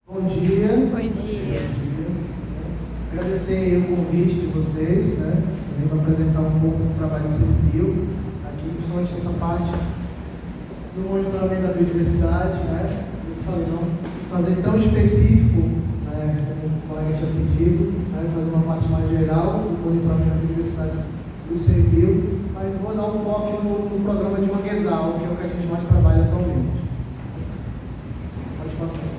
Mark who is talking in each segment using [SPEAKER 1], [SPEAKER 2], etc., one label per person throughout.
[SPEAKER 1] Bom dia.
[SPEAKER 2] Bom dia.
[SPEAKER 1] Agradecer aí o convite de vocês, né? Também para apresentar um pouco do trabalho do CNBio, aqui, principalmente essa parte do monitoramento da biodiversidade, né? Eu falei, não fazer tão específico, né, como o colega tinha pedido, né? Fazer uma parte mais geral do monitoramento da biodiversidade do CNBio, mas vou dar um foco no programa de manguezal, que é o que a gente mais trabalha atualmente. Pode passar.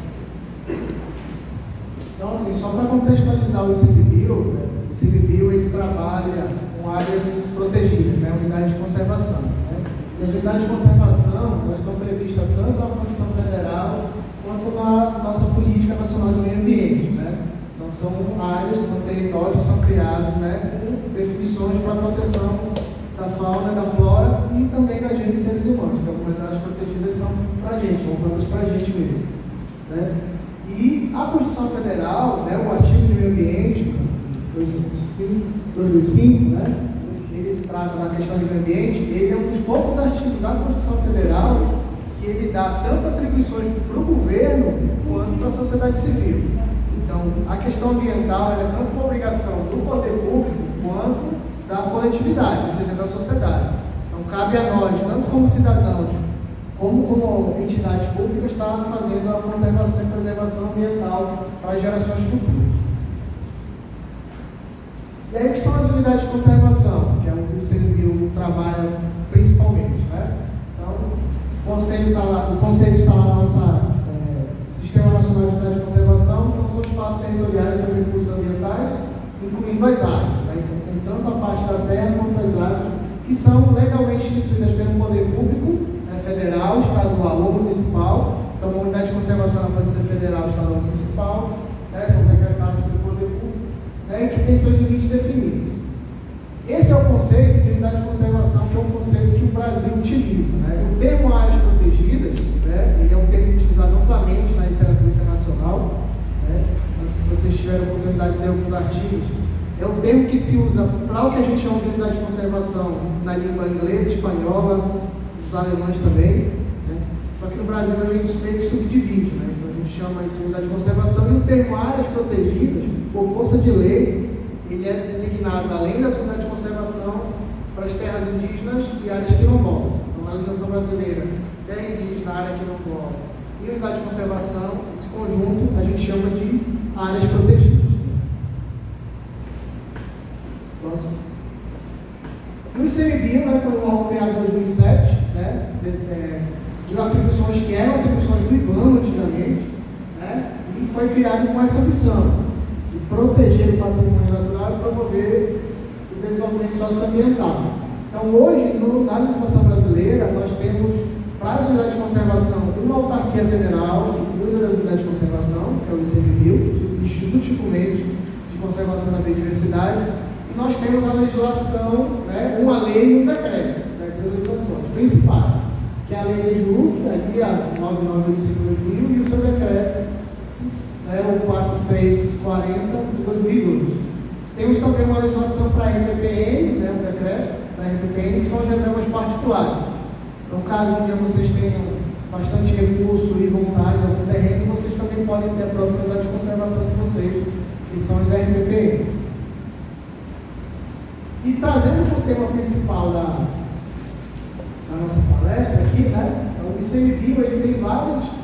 [SPEAKER 1] Então, assim, só para contextualizar o CNBio, né, o CNBio ele trabalha com áreas protegidas, né, unidades de conservação. Né? E as unidades de conservação elas estão previstas tanto na Constituição Federal quanto na nossa Política Nacional de Meio Ambiente. Né? Então, são áreas, são territórios que são criados, né, com definições para a proteção da fauna, da flora e também da gente, seres humanos, porque algumas áreas protegidas são para a gente, voltadas para a gente mesmo. Né? E a Constituição Federal, né, o artigo de meio ambiente, 225, né, ele trata da questão de meio ambiente, ele é um dos poucos artigos da Constituição Federal que ele dá tanto atribuições para o governo quanto para a sociedade civil. Então, a questão ambiental é tanto uma obrigação do poder público quanto da coletividade, ou seja, da sociedade. Então, cabe a nós, tanto como cidadãos, como entidades públicas, está fazendo a conservação e preservação ambiental para as gerações futuras. E aí que são as unidades de conservação, que é o que o CNBio trabalha principalmente. Né? Então, o conselho está lá no nosso Sistema Nacional de Unidades de Conservação, então são espaços territoriais sobre recursos ambientais, incluindo as áreas. Né? Então, tem tanto a parte da terra quanto as áreas, que são legalmente instituídas pelo poder público, federal, estadual ou municipal. Então, uma unidade de conservação pode ser federal, estadual ou municipal, né, são decretados pelo poder público, né, e que tem seus limites definidos. Esse é o conceito de unidade de conservação, que é um conceito que o Brasil utiliza. Né? O termo áreas protegidas, né, ele é um termo utilizado amplamente na literatura internacional. Né? Se vocês tiverem a oportunidade de ler alguns artigos, é um termo que se usa para o que a gente chama de unidade de conservação na língua inglesa, espanhola, os alemães também, né? Só que no Brasil a gente meio que subdivide, né? Então a gente chama isso de unidade de conservação, e o termo áreas protegidas, por força de lei, ele é designado, além das unidades de conservação, para as terras indígenas e áreas quilombolas. Então, na legislação brasileira, terra indígena, área quilombola e unidade de conservação, esse conjunto a gente chama de áreas protegidas. Próximo. O ICMBio, né, foi um órgão criado em 2007, né, de atribuições que eram atribuições do IBAMA antigamente, né, e foi criado com essa missão de proteger o patrimônio natural e promover o desenvolvimento socioambiental. Então, hoje, na legislação brasileira, nós temos, para as unidades de conservação, uma autarquia federal que cuida das unidades de conservação, que é o ICMBio, o Instituto Chico Mendes de Conservação da Biodiversidade. Nós temos a legislação, né, uma lei e um decreto, né, duas legislações principais, que é a lei de SLUC, ali a 9925/2000, e o seu decreto, né, o 4340 de 2002. Temos também uma legislação para a RPPN, né, um decreto da RPPN, que são as reservas particulares. Então, caso um dia vocês tenham bastante recurso e vontade de algum terreno, vocês também podem ter a própria unidade de conservação de vocês, que são as RPPN. E trazendo para o tema principal da nossa palestra aqui, né, o ICMBio ele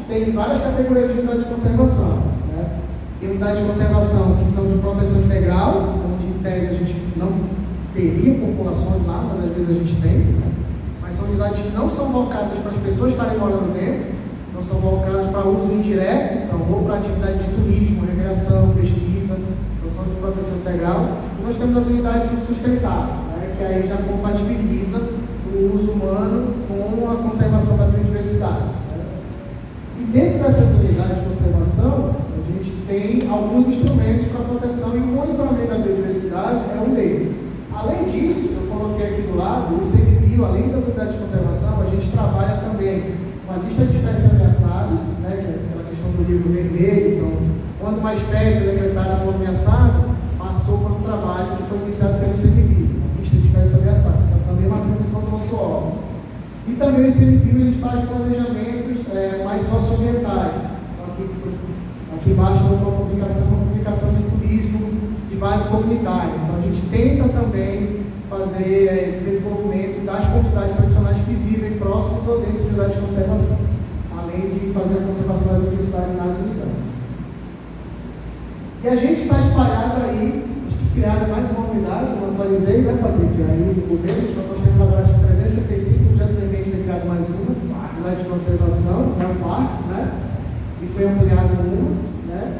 [SPEAKER 1] tem várias categorias de unidade de conservação. Né? Tem unidades de conservação que são de proteção integral, onde em tese a gente não teria populações lá, mas às vezes a gente tem. Né? Mas são unidades que não são voltadas para as pessoas estarem morando dentro, não são voltadas para uso indireto, então, ou para atividade de turismo, recreação, pesquisa. São de proteção integral, e nós temos as unidades de uso sustentável, né, que aí já compatibiliza o uso humano com a conservação da biodiversidade. Né. E dentro dessas unidades de conservação, a gente tem alguns instrumentos para proteção, e o monitoramento da biodiversidade é um deles. Além disso, eu coloquei aqui do lado, o ICMBio, além das unidades de conservação, a gente trabalha também com a lista de espécies ameaçadas, né, que é aquela questão do livro vermelho. Então, quando uma espécie é decretada como ameaçada, passou para um trabalho que foi iniciado pelo ICMBio, a lista de espécies ameaçadas. Então, também é uma atribuição do nosso órgão. E também o ICMBio ele faz planejamentos mais socioambientais. Então, aqui Aqui embaixo, na última publicação, uma publicação de turismo de base comunitária. Então, a gente tenta também fazer desenvolvimento das comunidades tradicionais que vivem próximos ou dentro de unidades de conservação, além de fazer a conservação da biodiversidade nas unidades. E a gente está espalhado aí, acho que criaram mais uma unidade, eu atualizei, né, Patrícia? Aí no governo, então nós temos agora acho que 335, já também foi criado mais uma unidade de conservação, é um parque, né? E foi ampliado uma, né?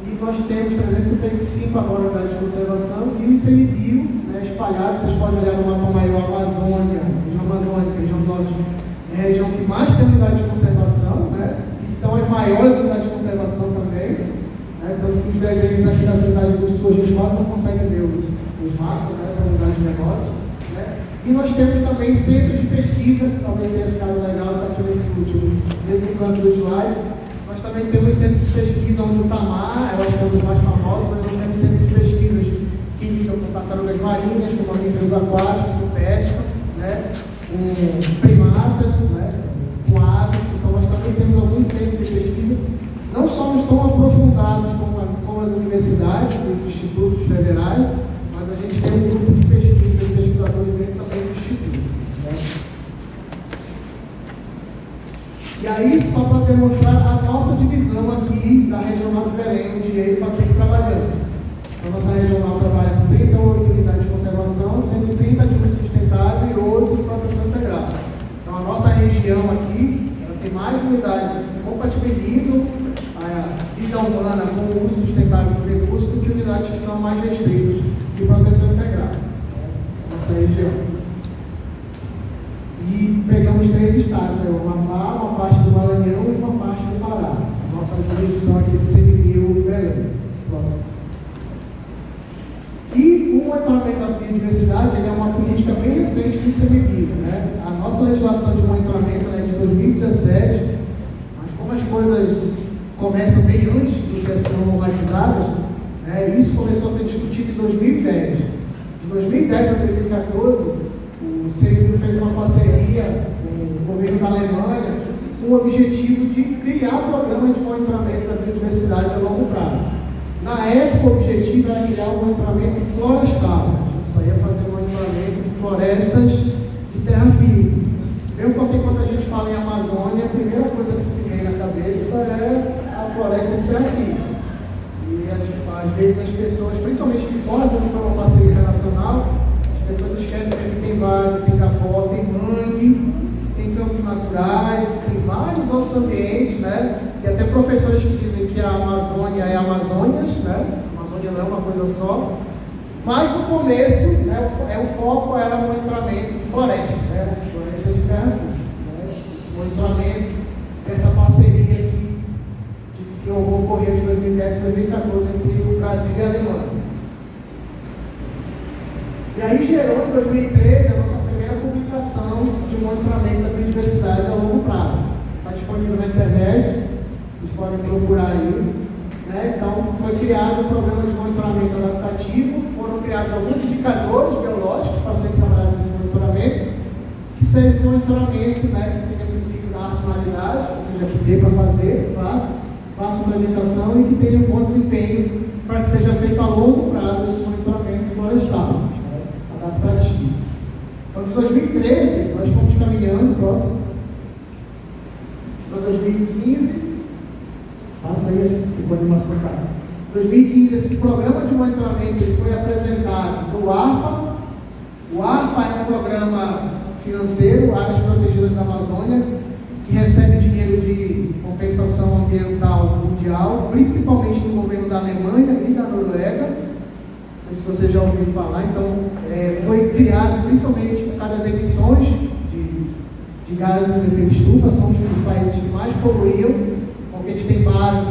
[SPEAKER 1] E nós temos 335 agora unidades de conservação e o ICMBio, né, espalhado. Vocês podem olhar no mapa maior, Amazônia, região amazônica, região norte, é a região que mais tem unidade de conservação, né? Estão as maiores unidades de conservação também, né? Tanto que os desenhos aqui das unidades do sul a gente quase não consegue ver os mapas, né? Essas unidades menores, né? E nós temos também centros de pesquisa, que talvez tenha ficado legal, está aqui nesse último, dentro do canto do slide. Nós também temos centros de pesquisa onde o Tamar, eu acho que é um dos mais famosos, mas nós temos centros de pesquisas que lidam com tartarugas marinhas, com mamíferos aquáticos, com pesca, né? Com primatas, né? Com aves. Então nós também temos alguns centros de pesquisa, não somos tão aprofundados como as universidades e os institutos federais, mas a gente tem um grupo de pesquisa e pesquisadores dentro também do instituto, né? E aí, só para demonstrar a nossa divisão aqui da Regional de Belém, onde eu e o Patrick trabalhamos. Então, nossa regional trabalha com 38 unidades de conservação, sendo 30 de uso sustentável e 8 de proteção integral. Então, a nossa região aqui, ela tem mais unidades que compatibilizam a vida humana com o uso sustentável dos recursos do que unidades que são mais restritas de proteção integral. Nossa região. E pegamos 3 estados, o Amapá, uma parte do Maranhão e uma parte do Pará. A nossa jurisdição aqui do CNBio Belém. E o monitoramento da biodiversidade é uma política bem recente do ICMBio, né? A nossa legislação de monitoramento é de 2017, mas como as coisas começam bem antes do que são normatizadas, né? Isso começou a ser discutido em 2010. De 2010 a 2014, o CNBio fez uma parceria com o governo da Alemanha com o objetivo de criar programas de monitoramento da biodiversidade a longo prazo. Na época, o objetivo era criar um monitoramento florestal. A gente só ia fazer monitoramento de florestas de terra firme. Mesmo porque quando a gente fala em Amazônia, a primeira coisa que se vem na cabeça é a floresta de terra firme. E às vezes as pessoas, principalmente de fora, quando foi uma parceria internacional, as pessoas esquecem que aqui tem várzea, tem capó, tem mangue, tem campos naturais, tem vários outros ambientes, né? E até professores que dizem que a Amazônia é Amazônias, né? A Amazônia não é uma coisa só. Mas no começo, né, o foco era o monitoramento de floresta, né? Floresta de terra firme, né? Esse monitoramento, essa parceria aqui, que ocorreu de 2010 a 2014 entre o Brasil e a Alemanha. E aí gerou em 2013 a nossa primeira publicação de monitoramento da biodiversidade a longo prazo. Está disponível na internet, vocês podem procurar aí, né? Então, foi criado um programa de monitoramento adaptativo, foram criados alguns indicadores biológicos para serem trabalhados nesse monitoramento, que serve de monitoramento, né? Que tem o princípio da racionalidade, ou seja, que dê para fazer, faça implementação e que tenha um bom desempenho para que seja feito a longo prazo esse monitoramento florestal, né? Adaptativo. Então, de 2013, nós fomos caminhando, próximo, para 2015, passa aí, a gente ficou animação cá. Em 2015, esse programa de monitoramento ele foi apresentado no ARPA. O ARPA é um programa financeiro, Áreas Protegidas da Amazônia, que recebe dinheiro de compensação ambiental mundial, principalmente do governo da Alemanha e da Noruega. Não sei se você já ouviu falar. Então, foi criado principalmente por causa das emissões de gases de efeito estufa, são os países que mais poluíam, porque eles têm base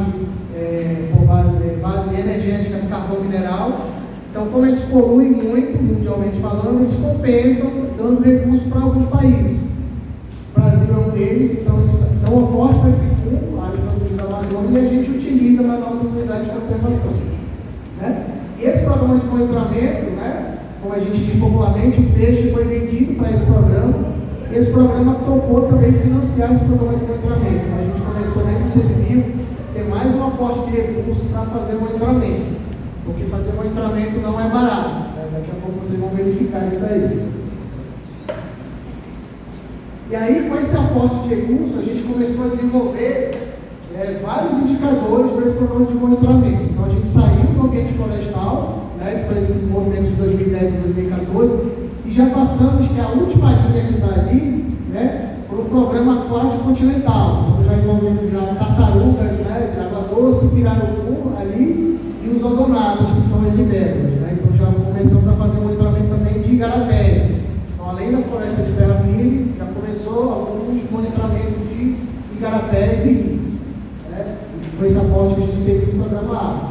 [SPEAKER 1] energética no carvão mineral. Então, como eles poluem muito, mundialmente falando, eles compensam dando recursos para alguns países. O Brasil é um deles, então eles dão aporte para esse fundo, a área protegida da Amazônia, e a gente utiliza nas nossas unidades de conservação, né? E esse programa de monitoramento, né, como a gente diz popularmente, o peixe foi vendido para esse programa. Esse programa topou também financiar esse programa de monitoramento. A gente começou dentro do CNBio ter mais um aporte de recursos para fazer o monitoramento, porque fazer monitoramento não é barato, né? Daqui a pouco vocês vão verificar isso daí. E aí, com esse aporte de recursos, a gente começou a desenvolver vários indicadores para esse programa de monitoramento. Então, a gente saiu do ambiente florestal, né, que foi esse movimento de 2010 a 2014, e já passamos, que é a última linha que está ali, né, para o programa aquático continental. Então, já envolvemos já tartarugas, né, de água doce, pirarucu ali, e os odonatos, que são as libélulas, né. Então, já começamos a fazer monitoramento também de igarapés. Então, além da floresta de terra firme, já começou alguns monitoramentos de igarapés e rios, né, com esse aporte que a gente teve no programa A.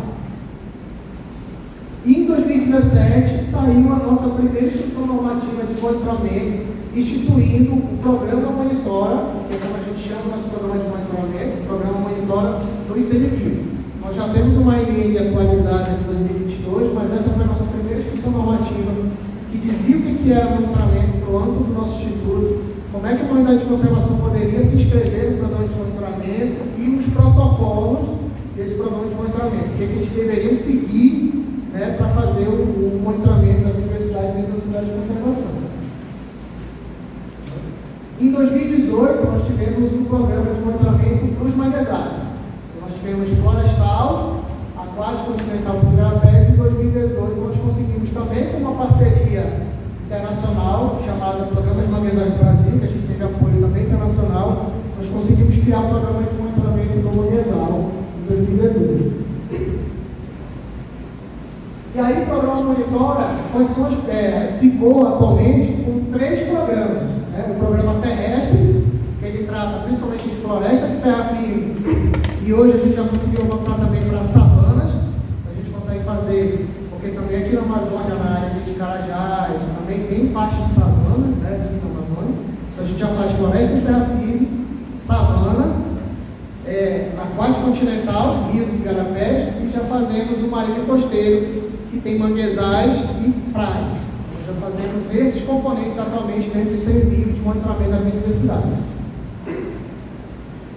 [SPEAKER 1] E em 2017 saiu a nossa primeira instrução normativa de monitoramento, instituindo o programa Monitora, que é como a gente chama nosso programa de monitoramento, o programa Monitora do ICMBio. Nós já temos uma IN atualizada de 2022, mas essa foi a nossa primeira instrução normativa que dizia o que era monitoramento no âmbito do nosso instituto, como é que a unidade de conservação poderia se inscrever no programa de monitoramento e os protocolos desse programa de monitoramento, o que a gente deveria seguir, né, para fazer o monitoramento da biodiversidade dentro da unidade de conservação. Em 2018, nós tivemos um programa de monitoramento para os manguezais. Nós tivemos florestal, aquático continental para os igarapés, e em 2018 nós conseguimos também, com uma parceria internacional chamada Programa de Manguezais do Brasil, que a gente teve apoio também internacional, nós conseguimos criar um programa de monitoramento do manguezal em 2018. E aí o programa Monitora, quais são ficou atualmente com 3 programas, né? O programa terrestre, que ele trata principalmente de floresta de terra firme, e hoje a gente já conseguiu avançar também para savanas, a gente consegue fazer, porque também aqui na Amazônia, na área de Carajás, também tem parte de savana, né, aqui na Amazônia, então a gente já faz floresta de terra firme, savana, aquático continental, rios e igarapés, e já fazemos o marinho costeiro, que tem manguezais e praias. Nós já fazemos esses componentes atualmente dentro do ICMBio de monitoramento da biodiversidade.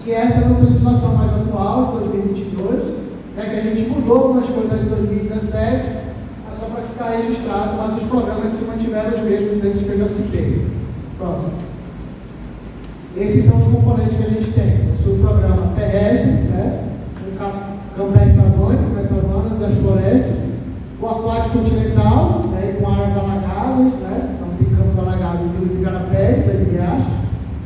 [SPEAKER 1] Que essa é a nossa legislação mais atual, de 2022, né, que a gente mudou algumas coisas de 2017, mas só para ficar registrado, mas os programas se mantiveram os mesmos, esses que eu já citei. Próximo. Esses são os componentes que a gente tem. O subprograma terrestre, né, o campés savânico, as savanas e as florestas, o aquático continental, né, com áreas alagadas, né, então tem campos alagados e os igarapés, riachos,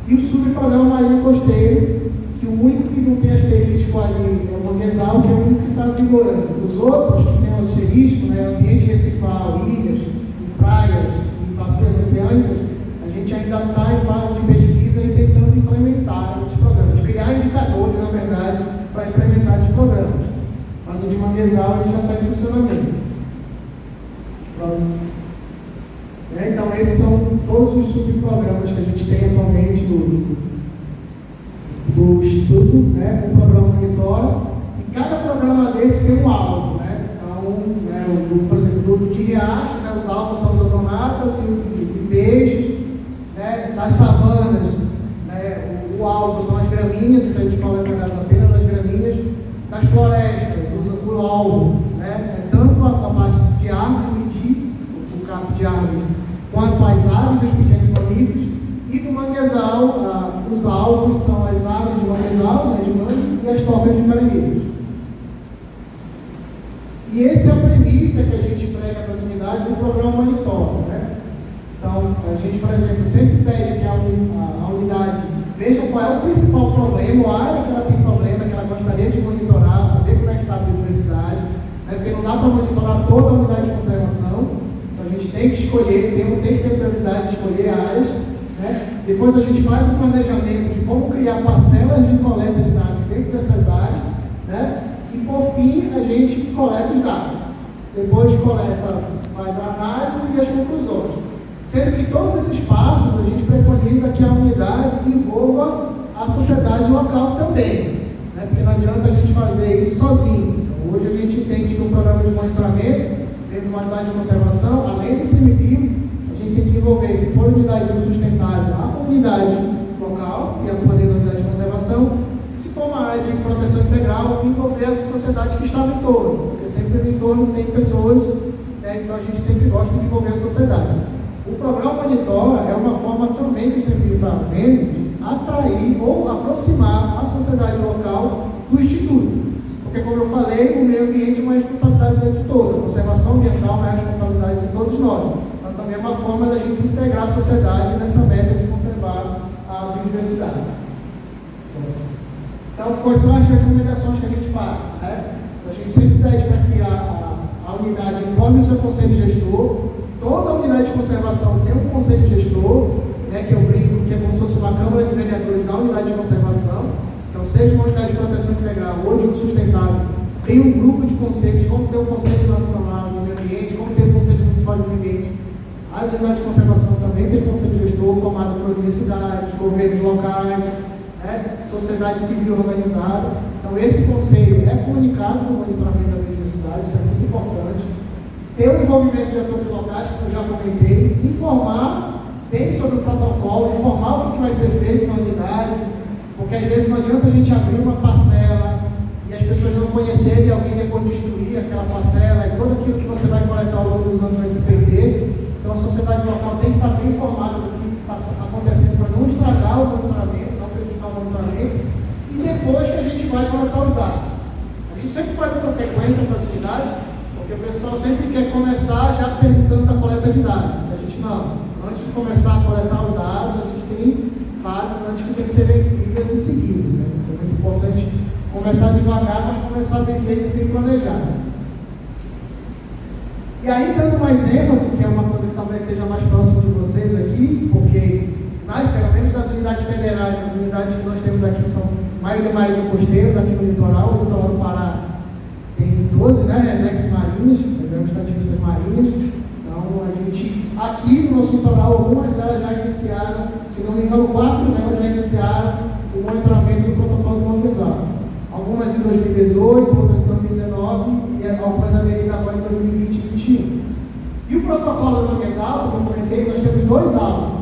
[SPEAKER 1] e o subprograma marinho costeiro, que o único que não tem asterístico ali é o manguezal, que é o único que está vigorando. Os outros que têm o asterístico, né, ambiente recifal, ilhas, e praias, e bacias oceânicas, a gente ainda está em fase de pesquisa e tentando implementar esses programas, criar indicadores, na verdade, para implementar esses programas. Mas o de manguezal ele já está em funcionamento. Próximo. Então, esses são todos os subprogramas que a gente tem atualmente do Instituto, né, com o programa Monitora, e cada programa desse tem um alvo, né? Então, né, por exemplo, do de riacho, né, os alvos são os odonatas e peixes, né, das savanas, né, o alvo são as gramíneas, então a gente coleta dados apenas das gramíneas, das florestas, o alvo, né, é tanto a parte de árvores, medir o campo de árvores, quanto as aves e os pequenos mamíferos, e do manguezal, os alvos são as aves de manguezal, né, de mangue, e as tocas de caranguejos. E essa é a premissa que a gente prega para as unidades do programa Monitora, né? Então, a gente, por exemplo, sempre pede que a unidade veja qual é o principal problema, ou a área que ela tem problema, que ela gostaria de monitorar, saber como é que está a biodiversidade, né? Porque não dá para monitorar toda a unidade de conservação, então a gente tem que escolher, tem que ter prioridade de escolher áreas, né? Depois a gente faz um planejamento de como criar parcelas de coleta de dados dentro dessas áreas, né? E por fim a gente coleta os dados. Depois faz a análise e as conclusões. Sendo que todos esses passos a gente preconiza que a unidade envolva a sociedade local também, né? Porque não adianta a gente fazer isso sozinho. Então, hoje a gente entende que um programa de monitoramento dentro de uma unidade de conservação, além do ICMBio, a gente tem que envolver, se for unidade de uso sustentável, a comunidade local, que é a dentro da unidade de conservação. Se for uma área de proteção integral, integrar ou envolver a sociedade que está no entorno, porque sempre no entorno tem pessoas, né, então a gente sempre gosta de envolver a sociedade. O programa Monitora é uma forma também que o CNBio está vendo de atrair ou aproximar a sociedade local do Instituto. Porque, como eu falei, o meio ambiente é uma responsabilidade de todos, a conservação ambiental é uma responsabilidade de todos nós. Então, também é uma forma da gente integrar a sociedade nessa meta de conservar a biodiversidade. Então, quais são as recomendações que a gente faz? Né? A gente sempre pede para que a unidade informe o seu conselho gestor. Toda unidade de conservação tem um conselho gestor, né, que eu brinco, que é como se fosse uma Câmara de Vereadores da unidade de conservação. Então, seja uma unidade de proteção integral ou de uso sustentável, tem um grupo de conselhos, como tem o Conselho Nacional do Meio Ambiente, como tem o Conselho Municipal do Meio Ambiente. As unidades de conservação também têm conselho gestor formado por universidades, governos locais, né, sociedade civil organizada. Então, esse conselho é comunicado no monitoramento da biodiversidade, isso é muito importante. Ter o envolvimento de atores locais, como eu já comentei, informar bem sobre o protocolo, informar o que vai ser feito na unidade, porque às vezes não adianta a gente abrir uma parcela e as pessoas não conhecerem e alguém depois destruir aquela parcela, e todo aquilo que você vai coletar ao longo dos anos vai se perder. Então a sociedade local tem que estar bem informada do que está acontecendo para não estragar o monitoramento, não prejudicar o monitoramento, e depois que a gente vai coletar os dados. A gente sempre faz essa sequência para as unidades, porque o pessoal sempre quer começar já perguntando da coleta de dados. A gente não. Antes de começar a coletar os dados, a gente tem fases antes que tem que ser vencidas e seguidas. Né? É muito importante começar devagar, mas começar bem feito e bem planejado. E aí, dando mais ênfase, que é uma coisa que talvez esteja mais próximo de vocês aqui, porque, pelo menos das unidades federais, as unidades que nós temos aqui são marinho-costeiras, aqui no litoral. O litoral do Pará tem 12, né, reservas marinhas, reservas estativistas marinhas. Então, a gente, aqui no nosso litoral, algumas delas já iniciaram, se não me engano, 4 delas já iniciaram o monitoramento do protocolo do Manguezal. Algumas em 2018, outras em 2019 e algumas aderidas agora em 2020 e 2021. E o protocolo do Manguezal, como eu comentei, nós temos 2 alvos,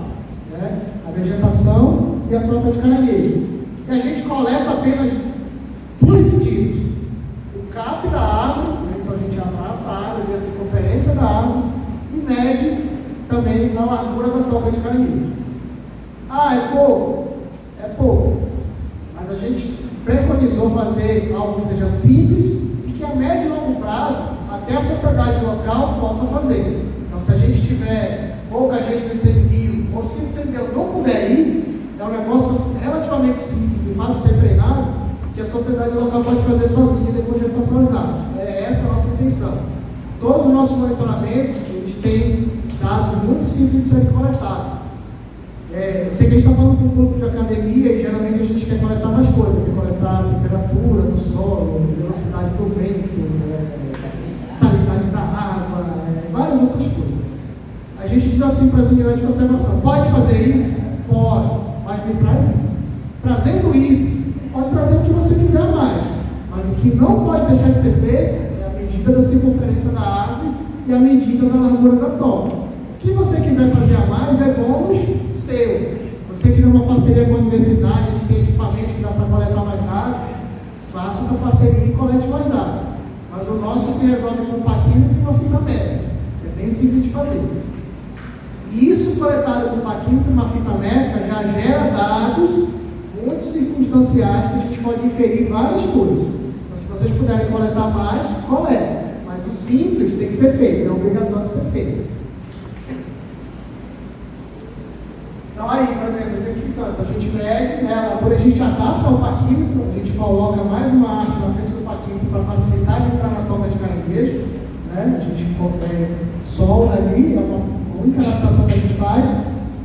[SPEAKER 1] né? A vegetação e a troca de caranguejo. E a gente coleta apenas 2 medidas. O cap da árvore, né? Então a gente abraça a árvore, vê a circunferência da árvore e mede também na largura da troca de caranguejo. Ah, é pouco? É pouco. Mas a gente preconizou fazer algo que seja simples e que a médio e longo prazo até a sociedade local possa fazer. Então, se a gente tiver pouca gente no ICMBio, ou se o ICMBio não puder ir, é um negócio relativamente simples e fácil de ser treinado, que a sociedade local pode fazer sozinha depois de passar os dados. É essa a nossa intenção. Todos os nossos monitoramentos, eles têm dados muito simples de serem coletados. Eu sei que a gente está falando com um grupo de academia e geralmente a gente quer coletar mais coisas, quer coletar a temperatura do solo, velocidade do vento, salinidade da água, várias outras coisas. A gente diz assim para as unidades de conservação: pode fazer isso? Pode, mas me traz isso. Trazendo isso, pode trazer o que você quiser mais, mas o que não pode deixar de ser feito é a medida da circunferência da árvore e a medida da largura da toca. O que você quiser fazer a mais é bônus seu. Você cria uma parceria com a universidade, a gente tem equipamento que dá para coletar mais dados, faça essa parceria e colete mais dados. Mas o nosso se resolve com um paquímetro e uma fita métrica, que é bem simples de fazer. E isso coletado com um paquímetro e uma fita métrica já gera dados muito circunstanciais que a gente pode inferir várias coisas. Então, se vocês puderem coletar mais, coleta. Mas o simples tem que ser feito, é obrigatório ser feito. Então aí, por exemplo, exemplificando, a gente mede, né, por a gente adapta ao paquímetro, a gente coloca mais uma arte na frente do paquímetro para facilitar de entrar na toca de caranguejo, né, a gente solda ali, é uma única adaptação que a gente faz,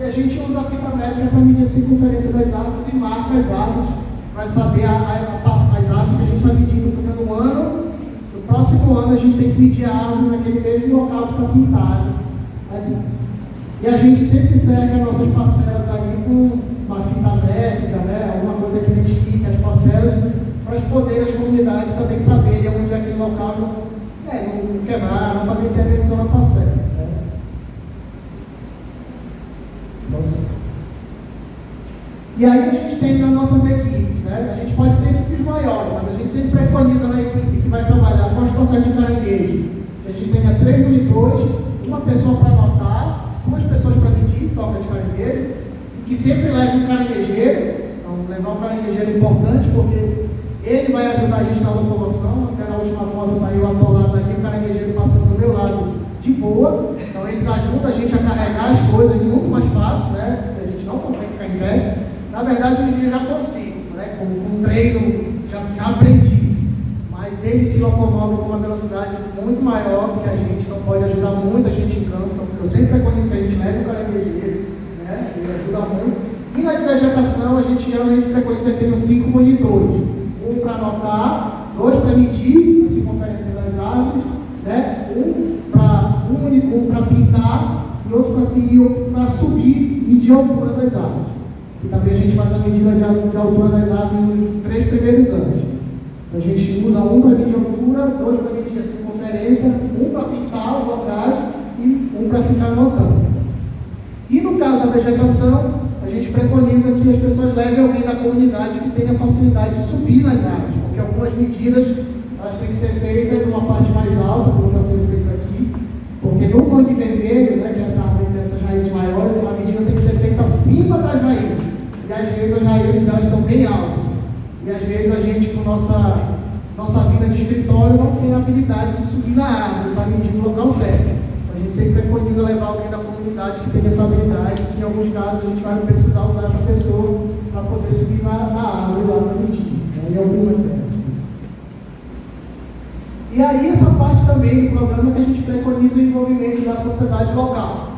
[SPEAKER 1] e a gente usa a fita métrica para medir a circunferência das árvores e marca as árvores, para saber as árvores que a gente está medindo, porque no ano, no próximo ano a gente tem que medir a árvore naquele mesmo local que está pintado ali. E a gente sempre cerca nossas parcelas ali com uma fita métrica, né? Alguma coisa que identifique as parcelas, para poder as comunidades também saberem onde é aquele local não quebrar, não fazer intervenção na parcela. Né? E aí a gente tem nas nossas equipes, né? A gente pode ter equipes maiores, mas a gente sempre preconiza na equipe que vai trabalhar com as tocas de caranguejo, que a gente tenha 3 monitores, uma pessoa para anotar, 2 pessoas para medir toca de caranguejo, e que sempre leve um caranguejeiro. Então, levar um caranguejeiro é importante, porque ele vai ajudar a gente na locomoção. Até na última foto está eu atolado aqui, o caranguejeiro passando do meu lado de boa. Então, eles ajudam a gente a carregar as coisas muito mais fácil, né? Porque a gente não consegue ficar em pé. Na verdade, hoje em dia eu já consigo, né? Com treino, já aprendi. Mas ele se locomove com uma velocidade muito maior do que a gente, então pode ajudar muito a gente em campo. Então, eu sempre reconheço que a gente leva o caranguejeiro, né? Ele ajuda muito. E na de vegetação, a gente geralmente preconiza ter 5 monitores. Um para anotar, 2 para medir a circunferência das árvores, né? Um para pintar e outro para subir, medir a altura das árvores. E também a gente faz a medida de altura das árvores nos 3 primeiros anos. A gente usa um para medir a altura, 2 para medir a circunferência, um para pintar os locais e um para ficar anotando. E no caso da vegetação, a gente preconiza que as pessoas levem alguém da comunidade que tenha facilidade de subir nas árvores, porque algumas medidas elas têm que ser feitas numa parte mais alta, como está sendo feito aqui, porque no mangue vermelho, né, que essa árvore tem essas raízes maiores, a medida tem que ser feita acima das raízes. E às vezes as raízes delas estão bem altas. E às vezes a gente, com nossa vida de escritório, não tem a habilidade de subir na árvore para medir no local certo. A gente sempre preconiza levar alguém da comunidade que tenha essa habilidade, que em alguns casos a gente vai precisar usar essa pessoa para poder subir na árvore lá para medir, né, em algumas delas. E aí essa parte também do programa que a gente preconiza o envolvimento da sociedade local.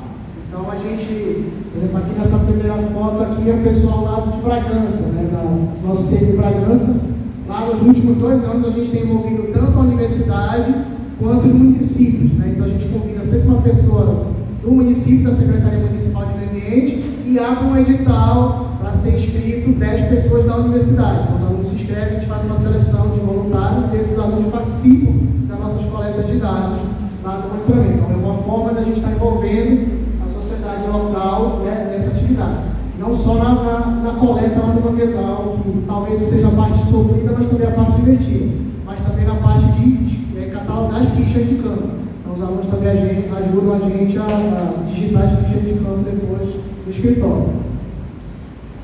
[SPEAKER 1] Então a gente, por exemplo, aqui nessa primeira foto aqui é o pessoal lá de Bragança, né, da nosso centro de Bragança. Lá nos últimos 2 anos a gente tem envolvido tanto a universidade quanto os municípios, né? Então a gente convida sempre uma pessoa do município, da Secretaria Municipal de Meio Ambiente, e abre um edital para ser inscrito 10 pessoas da universidade. Então os alunos se inscrevem, a gente faz uma seleção de voluntários e esses alunos participam das nossas coletas de dados lá no monitoramento. Então é uma forma da gente estar envolvendo a sociedade local, né, nessa atividade. Não só na coleta lá no manguezal, que talvez seja a parte sofrida, mas também a parte divertida. Mas também na parte de catalogar as fichas de campo. Então os alunos também ajudam a gente a digitar as fichas de campo depois no escritório.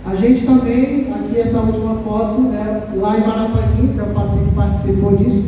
[SPEAKER 1] A gente também, aqui essa última foto, né, lá em Marapani, que o Patrick participou disso,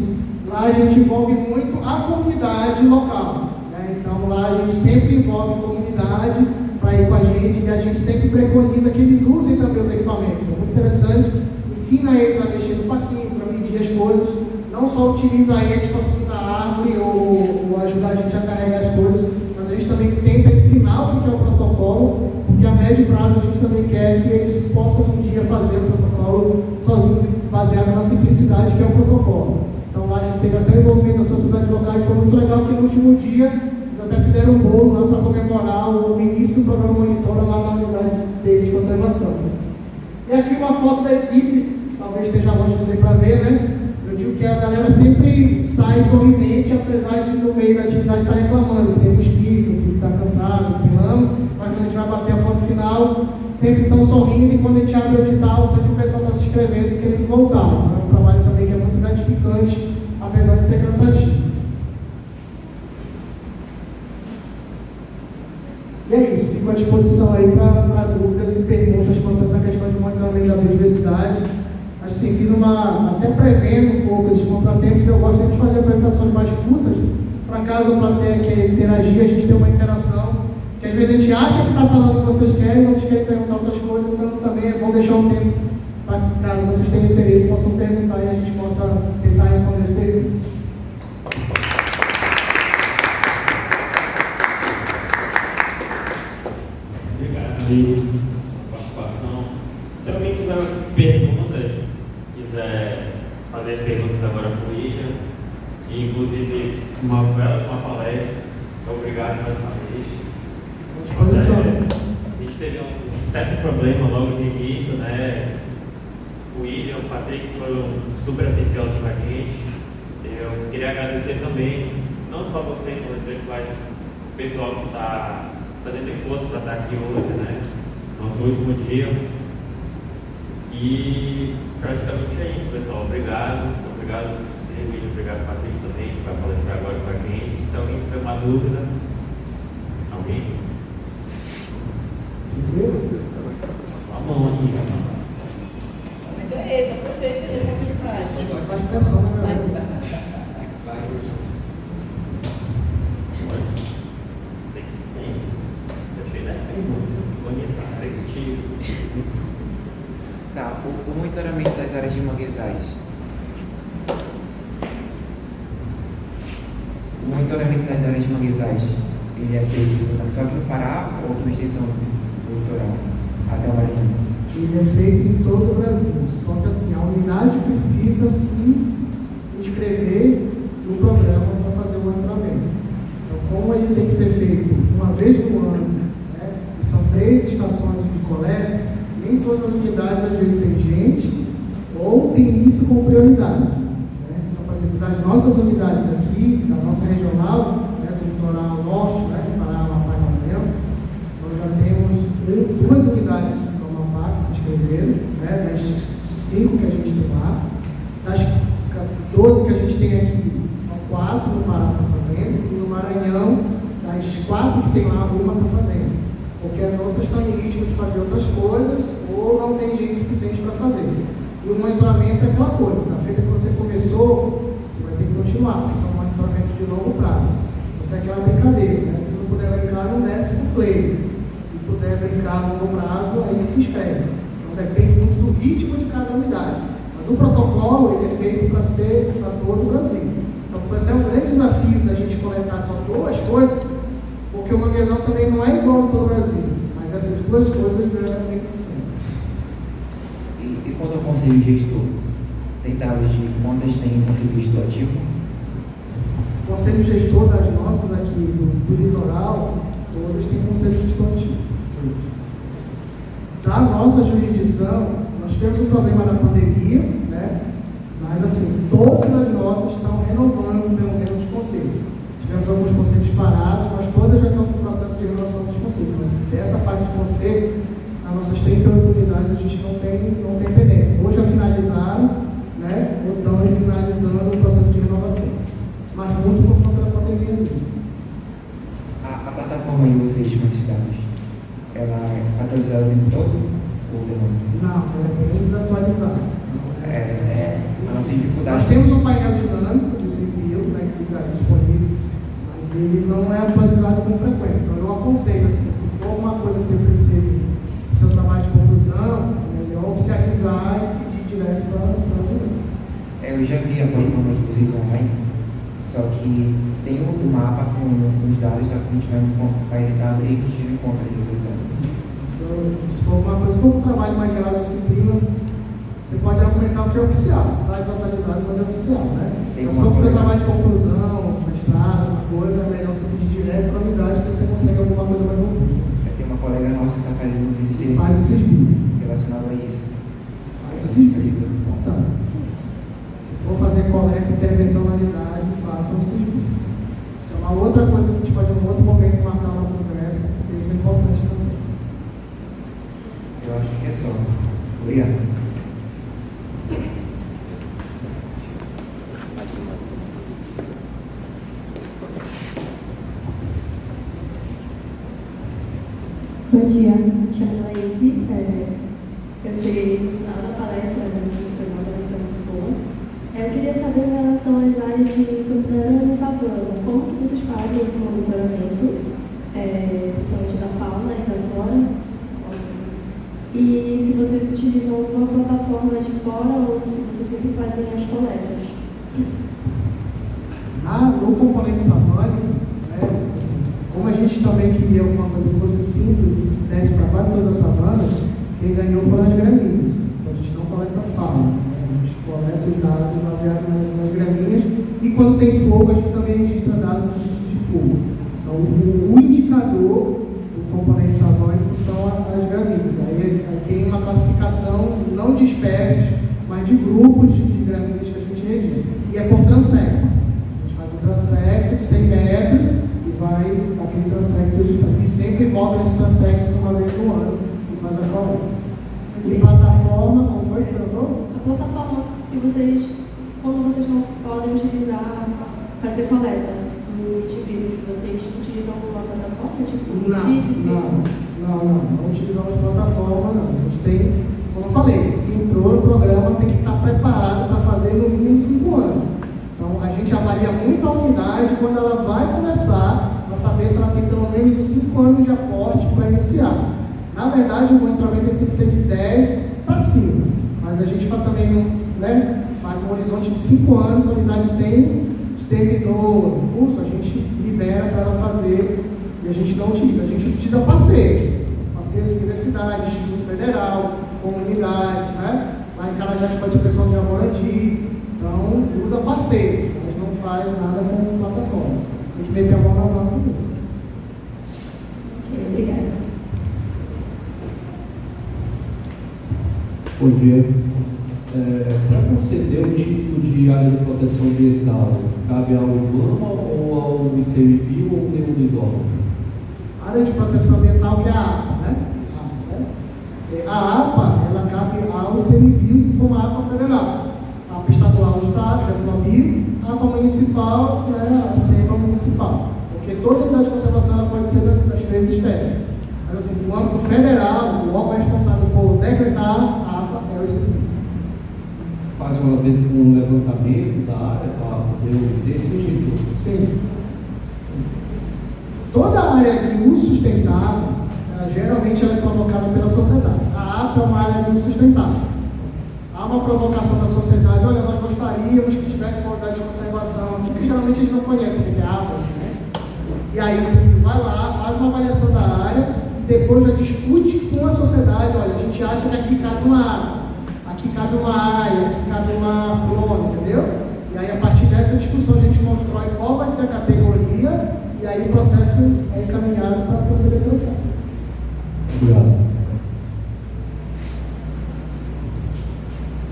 [SPEAKER 1] lá a gente envolve muito a comunidade local. Né? Então lá a gente sempre envolve a comunidade para ir com a gente, e a gente sempre preconiza que eles usem também os equipamentos. É muito interessante, ensina eles a mexer no paquinho, para medir as coisas, não só utiliza eles para subir na árvore ou ajudar a gente a carregar as coisas, mas a gente também tenta ensinar o que é o protocolo, porque a médio prazo a gente também quer que eles possam um dia fazer o protocolo sozinho, baseado na simplicidade que é o protocolo. Então lá a gente teve até envolvimento na sociedade local e foi muito legal que no último dia eles até fizeram um bolo lá para comemorar o início do programa Monitora lá na unidade deles de conservação. E aqui uma foto da equipe, talvez esteja longe, não dê para ver, né? Eu digo que a galera sempre sai sorridente, apesar de no meio da atividade estar reclamando, que tem mosquito, que está cansado, que tem lama, mas quando a gente vai bater a foto final, sempre estão sorrindo, e quando a gente abre o edital, sempre o pessoal está se inscrevendo e querendo voltar. Então é um trabalho também que é muito gratificante, apesar de ser cansativo. E é isso, fico à disposição aí para dúvidas e perguntas quanto a essa questão de monitoramento da biodiversidade. Assim, fiz até prevendo um pouco esses contratempos, eu gosto de fazer apresentações mais curtas, para caso a plateia queira interagir, a gente ter uma interação, que às vezes a gente acha que está falando o que vocês querem perguntar outras coisas, então também é bom deixar um tempo para caso vocês tenham interesse, possam perguntar e a gente possa tentar responder as perguntas.
[SPEAKER 2] Obrigado pela participação. Se alguém tiver perguntas, quiser fazer as perguntas agora para o William, e inclusive uma palestra, obrigado mais uma vez. A gente teve um certo problema logo de início, né? O William, o Patrick foram super atenciosos para a gente. Eu queria agradecer também, não só você, mas o pessoal que está fazendo esforço para estar aqui hoje, né? Nosso último dia. E praticamente é isso, pessoal. Obrigado, Silvio, obrigado, Patrick, também, que vai palestrar agora com a gente. Se alguém tiver uma dúvida, alguém? A mão assim,
[SPEAKER 3] Então é esse, aproveita e como ele faz.
[SPEAKER 1] Faz pressão, né?
[SPEAKER 2] sei que tem. Achei, né? Bonito,
[SPEAKER 4] Tá, o monitoramento das áreas de manguezais. O monitoramento das áreas de manguezais, ele é feito só aqui no Pará ou na extensão do litoral, até o Maranhão?
[SPEAKER 1] Ele é feito em todo o Brasil, só que assim, a unidade precisa se inscrever no programa para fazer o monitoramento. Então, como ele tem que ser feito uma vez no ano, né, e são 3 estações de coleta, nem todas as unidades às vezes tem gente ou tem isso como prioridade. Né? Então, por exemplo, das nossas unidades aqui, da nossa regional, né, do litoral norte, né, Pará, Amapá e Maranhão, nós já temos 2 unidades no Amapá que se inscreveram, né, das 5 que a gente tem lá, das 12 que a gente tem aqui, são 4 no Pará que está fazendo, e no Maranhão, das 4 que tem lá, uma está fazendo. Porque as outras estão em ritmo de fazer outras coisas ou não tem gente suficiente para fazer. E o monitoramento é aquela coisa, da feita que você começou, você vai ter que continuar, porque são monitoramentos de longo prazo. Então é aquela brincadeira, né? Se não puder brincar, não desce pro play. Se puder brincar a longo prazo, aí se inscreve. Então depende muito do ritmo de cada unidade. Mas o protocolo ele é feito para ser para todo o Brasil. Então foi até um grande desafio da gente coletar só 2 coisas, porque o manguezal também não é igual em todo o Brasil, mas essas 2 coisas tem que ser.
[SPEAKER 4] E quanto ao conselho gestor, tem dados de quantas tem conselho gestor ativo?
[SPEAKER 1] O conselho gestor das nossas aqui do litoral, todas têm conselho gestor ativo. Da nossa jurisdição, nós tivemos um problema da pandemia, né? Mas assim, todas as nossas estão renovando pelo menos os conselhos. Tivemos alguns conselhos parados, mas todas já estão com o processo de renovação dos conselhos. Mas dessa parte de conselho, as nossas 38 unidades a gente não tem pendência. Ou já finalizaram, né, ou estão finalizando o processo de renovação. Mas muito por conta da pandemia mesmo.
[SPEAKER 4] A plataforma de vocês com esses dados, ela é atualizada o tempo todo? Ou demora?
[SPEAKER 1] Não, ela é bem desatualizada.
[SPEAKER 4] A nossa dificuldade.
[SPEAKER 1] Nós temos um painel dinâmico do CPI, né, que fica disponível, mas ele não é atualizado com frequência. Então eu aconselho, assim, se for uma coisa que você precise do seu trabalho de conclusão, é melhor oficializar e pedir direto para a unidade.
[SPEAKER 4] Eu já vi a plataforma de vocês online, só que tem o mapa com os dados da continuando para ele estar abrir e tirar em conta de revisão.
[SPEAKER 1] Se for uma coisa, se for um trabalho mais geral de disciplina, você pode argumentar o que é oficial, está desatualizado, mas é oficial, né? Mas se for porque trabalho de conclusão, mestrado, uma coisa, é melhor você pedir direto para a unidade que você consegue alguma coisa mais robusta.
[SPEAKER 4] Tem uma colega nossa que está fazendo um TCC
[SPEAKER 1] Faz o CISB.
[SPEAKER 4] relacionado a isso.
[SPEAKER 1] Faz o CISB. Tá. Se for fazer coleta, intervenção na unidade, faça o CISB. Isso é uma outra coisa que a gente pode, em um outro momento, marcar uma conversa, porque isso é importante também.
[SPEAKER 4] Eu acho que é só. Obrigado.
[SPEAKER 5] Bom dia, me chamo Laís. Eu cheguei no final da palestra, foi uma palestra muito boa. Eu queria saber em relação às áreas de Campinas e Savana, como que vocês fazem esse monitoramento, principalmente da fauna e da flora? E se vocês utilizam alguma plataforma de fora ou se vocês sempre fazem as coletas?
[SPEAKER 1] No componente savânico, né, assim, como a gente também queria alguma coisa que fosse simples e que desse para quase todas as savanas, quem ganhou foram as gramíneas. Então a gente não coleta fauna, né? A gente coleta os dados baseados nas gramíneas e quando tem fogo a gente também registra dados de fogo. Então o indicador do componente savânico são as gramíneas. Aí tem uma classificação não de espécies, mas de grupos de gramíneas que a gente registra. E é por transecto. A gente faz um transecto de 100 metros e vai aquele transecto e sempre volta nesses transectos uma vez no ano e faz a coleta. E plataforma, como foi perguntou?
[SPEAKER 5] A plataforma, quando vocês não podem utilizar, fazer coleta dos antivírus, vocês utilizam alguma plataforma? Tipo,
[SPEAKER 1] Não utilizamos plataforma, não. A gente tem, como eu falei, se entrou no programa, tem que estar preparado para fazer no mínimo 5 anos. Então, a gente avalia muito a unidade quando ela vai começar, para saber se ela tem pelo menos 5 anos de aporte para iniciar. Na verdade, o monitoramento tem que ser de 10 para cima, mas a gente também não, faz um horizonte de 5 anos, a unidade tem servidor, curso, a gente libera para ela fazer e a gente não utiliza. A gente utiliza parceiros de universidade, Instituto Federal, comunidades, né? Lá em Carajás pode ter pessoal de Amorandi, então usa parceiros, mas não faz nada com plataforma. Tem que meter a mão na massa dele.
[SPEAKER 5] Ok, obrigada.
[SPEAKER 6] Bom dia. Para conceder o título de área de proteção ambiental, cabe ao IBAMA ou ao ICMBio ou nenhum dos órgãos?
[SPEAKER 1] Área de proteção ambiental, que é a APA, né? A APA, ela cabe ao ICMBio se for uma APA federal. A APA estadual do estado, que é a FLABio, a APA municipal, que é a SEMA municipal. Porque toda unidade de conservação ela pode ser das 3 esferas. Mas assim, no âmbito federal, o órgão responsável por decretar a APA é o ICMBio.
[SPEAKER 6] Faz um levantamento da área para poder decidir título?
[SPEAKER 1] Sim. Toda a área de uso sustentável, geralmente ela é provocada pela sociedade. A APA é uma área de uso sustentável. Há uma provocação da sociedade, olha, nós gostaríamos que tivesse uma unidade de conservação aqui, que geralmente a gente não conhece, que é a APA, né? E aí você vai lá, faz uma avaliação da área e depois já discute com a sociedade, olha, a gente acha que aqui cabe uma área, aqui cabe uma área, aqui cabe uma flora, entendeu? E aí a partir dessa discussão a gente constrói qual vai ser a categoria e aí o processo é encaminhado para proceder pelo campo.
[SPEAKER 6] Obrigado.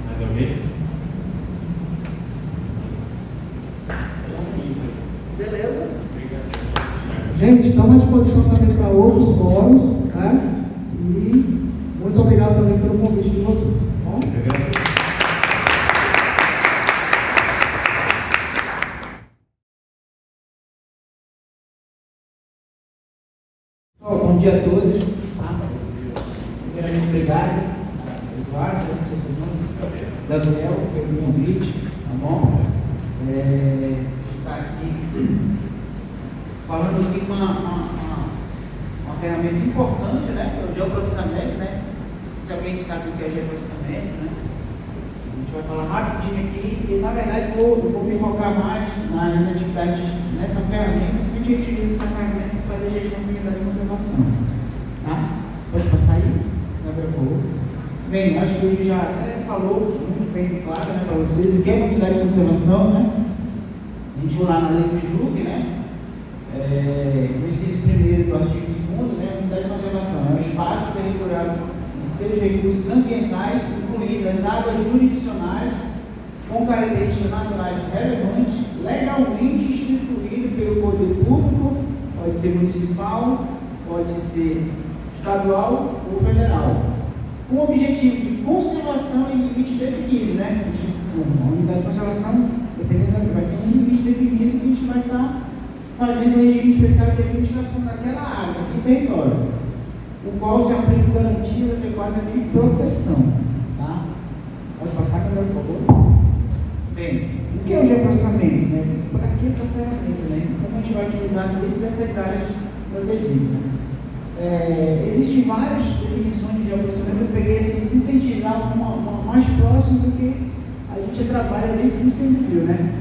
[SPEAKER 2] Mais alguém? Isso.
[SPEAKER 1] Beleza?
[SPEAKER 2] Obrigado.
[SPEAKER 1] Gente, estamos à disposição também para outros fóruns, né? E muito obrigado também pelo convite de vocês. Tá bom?
[SPEAKER 2] Obrigado.
[SPEAKER 3] Bom dia a todos. Primeiramente, obrigado Eduardo, Daniel, pelo convite, tá bom? Estar aqui falando aqui uma ferramenta importante, né? Que é o geoprocessamento, né? Se alguém sabe o que é geoprocessamento, né? A gente vai falar rapidinho aqui e, na verdade, vou me focar mais nas atividades nessa ferramenta, porque a gente utiliza essa ferramenta para fazer gestão de unidade de conservação. Tá? Pode passar aí? Por favor. Bem, acho que ele já falou muito bem claro, né, para vocês o que é uma unidade de conservação, né? A gente foi lá na lei do SLUC, né? No inciso 1º do artigo 2º, né? A unidade de conservação é um espaço territorial de seus recursos ambientais, incluindo as águas jurisdicionais, com características naturais relevantes, legalmente instituído pelo poder público, pode ser municipal, pode ser estadual ou federal, com o objetivo de conservação em limite definido, né? A unidade de conservação, dependendo vai ter um limite definido que a gente vai estar fazendo um regime especial de administração daquela área, daquele território, o qual se aplica garantias adequadas de proteção, tá? Pode passar, por favor. Bem, o que é o geoprocessamento, né? Para que essa ferramenta, né? Como a gente vai utilizar dentro dessas áreas protegidas, né? Existem várias definições de geoprocessamento. Eu peguei assim, sintetizar uma mais próxima do que a gente trabalha dentro do CNPio, né?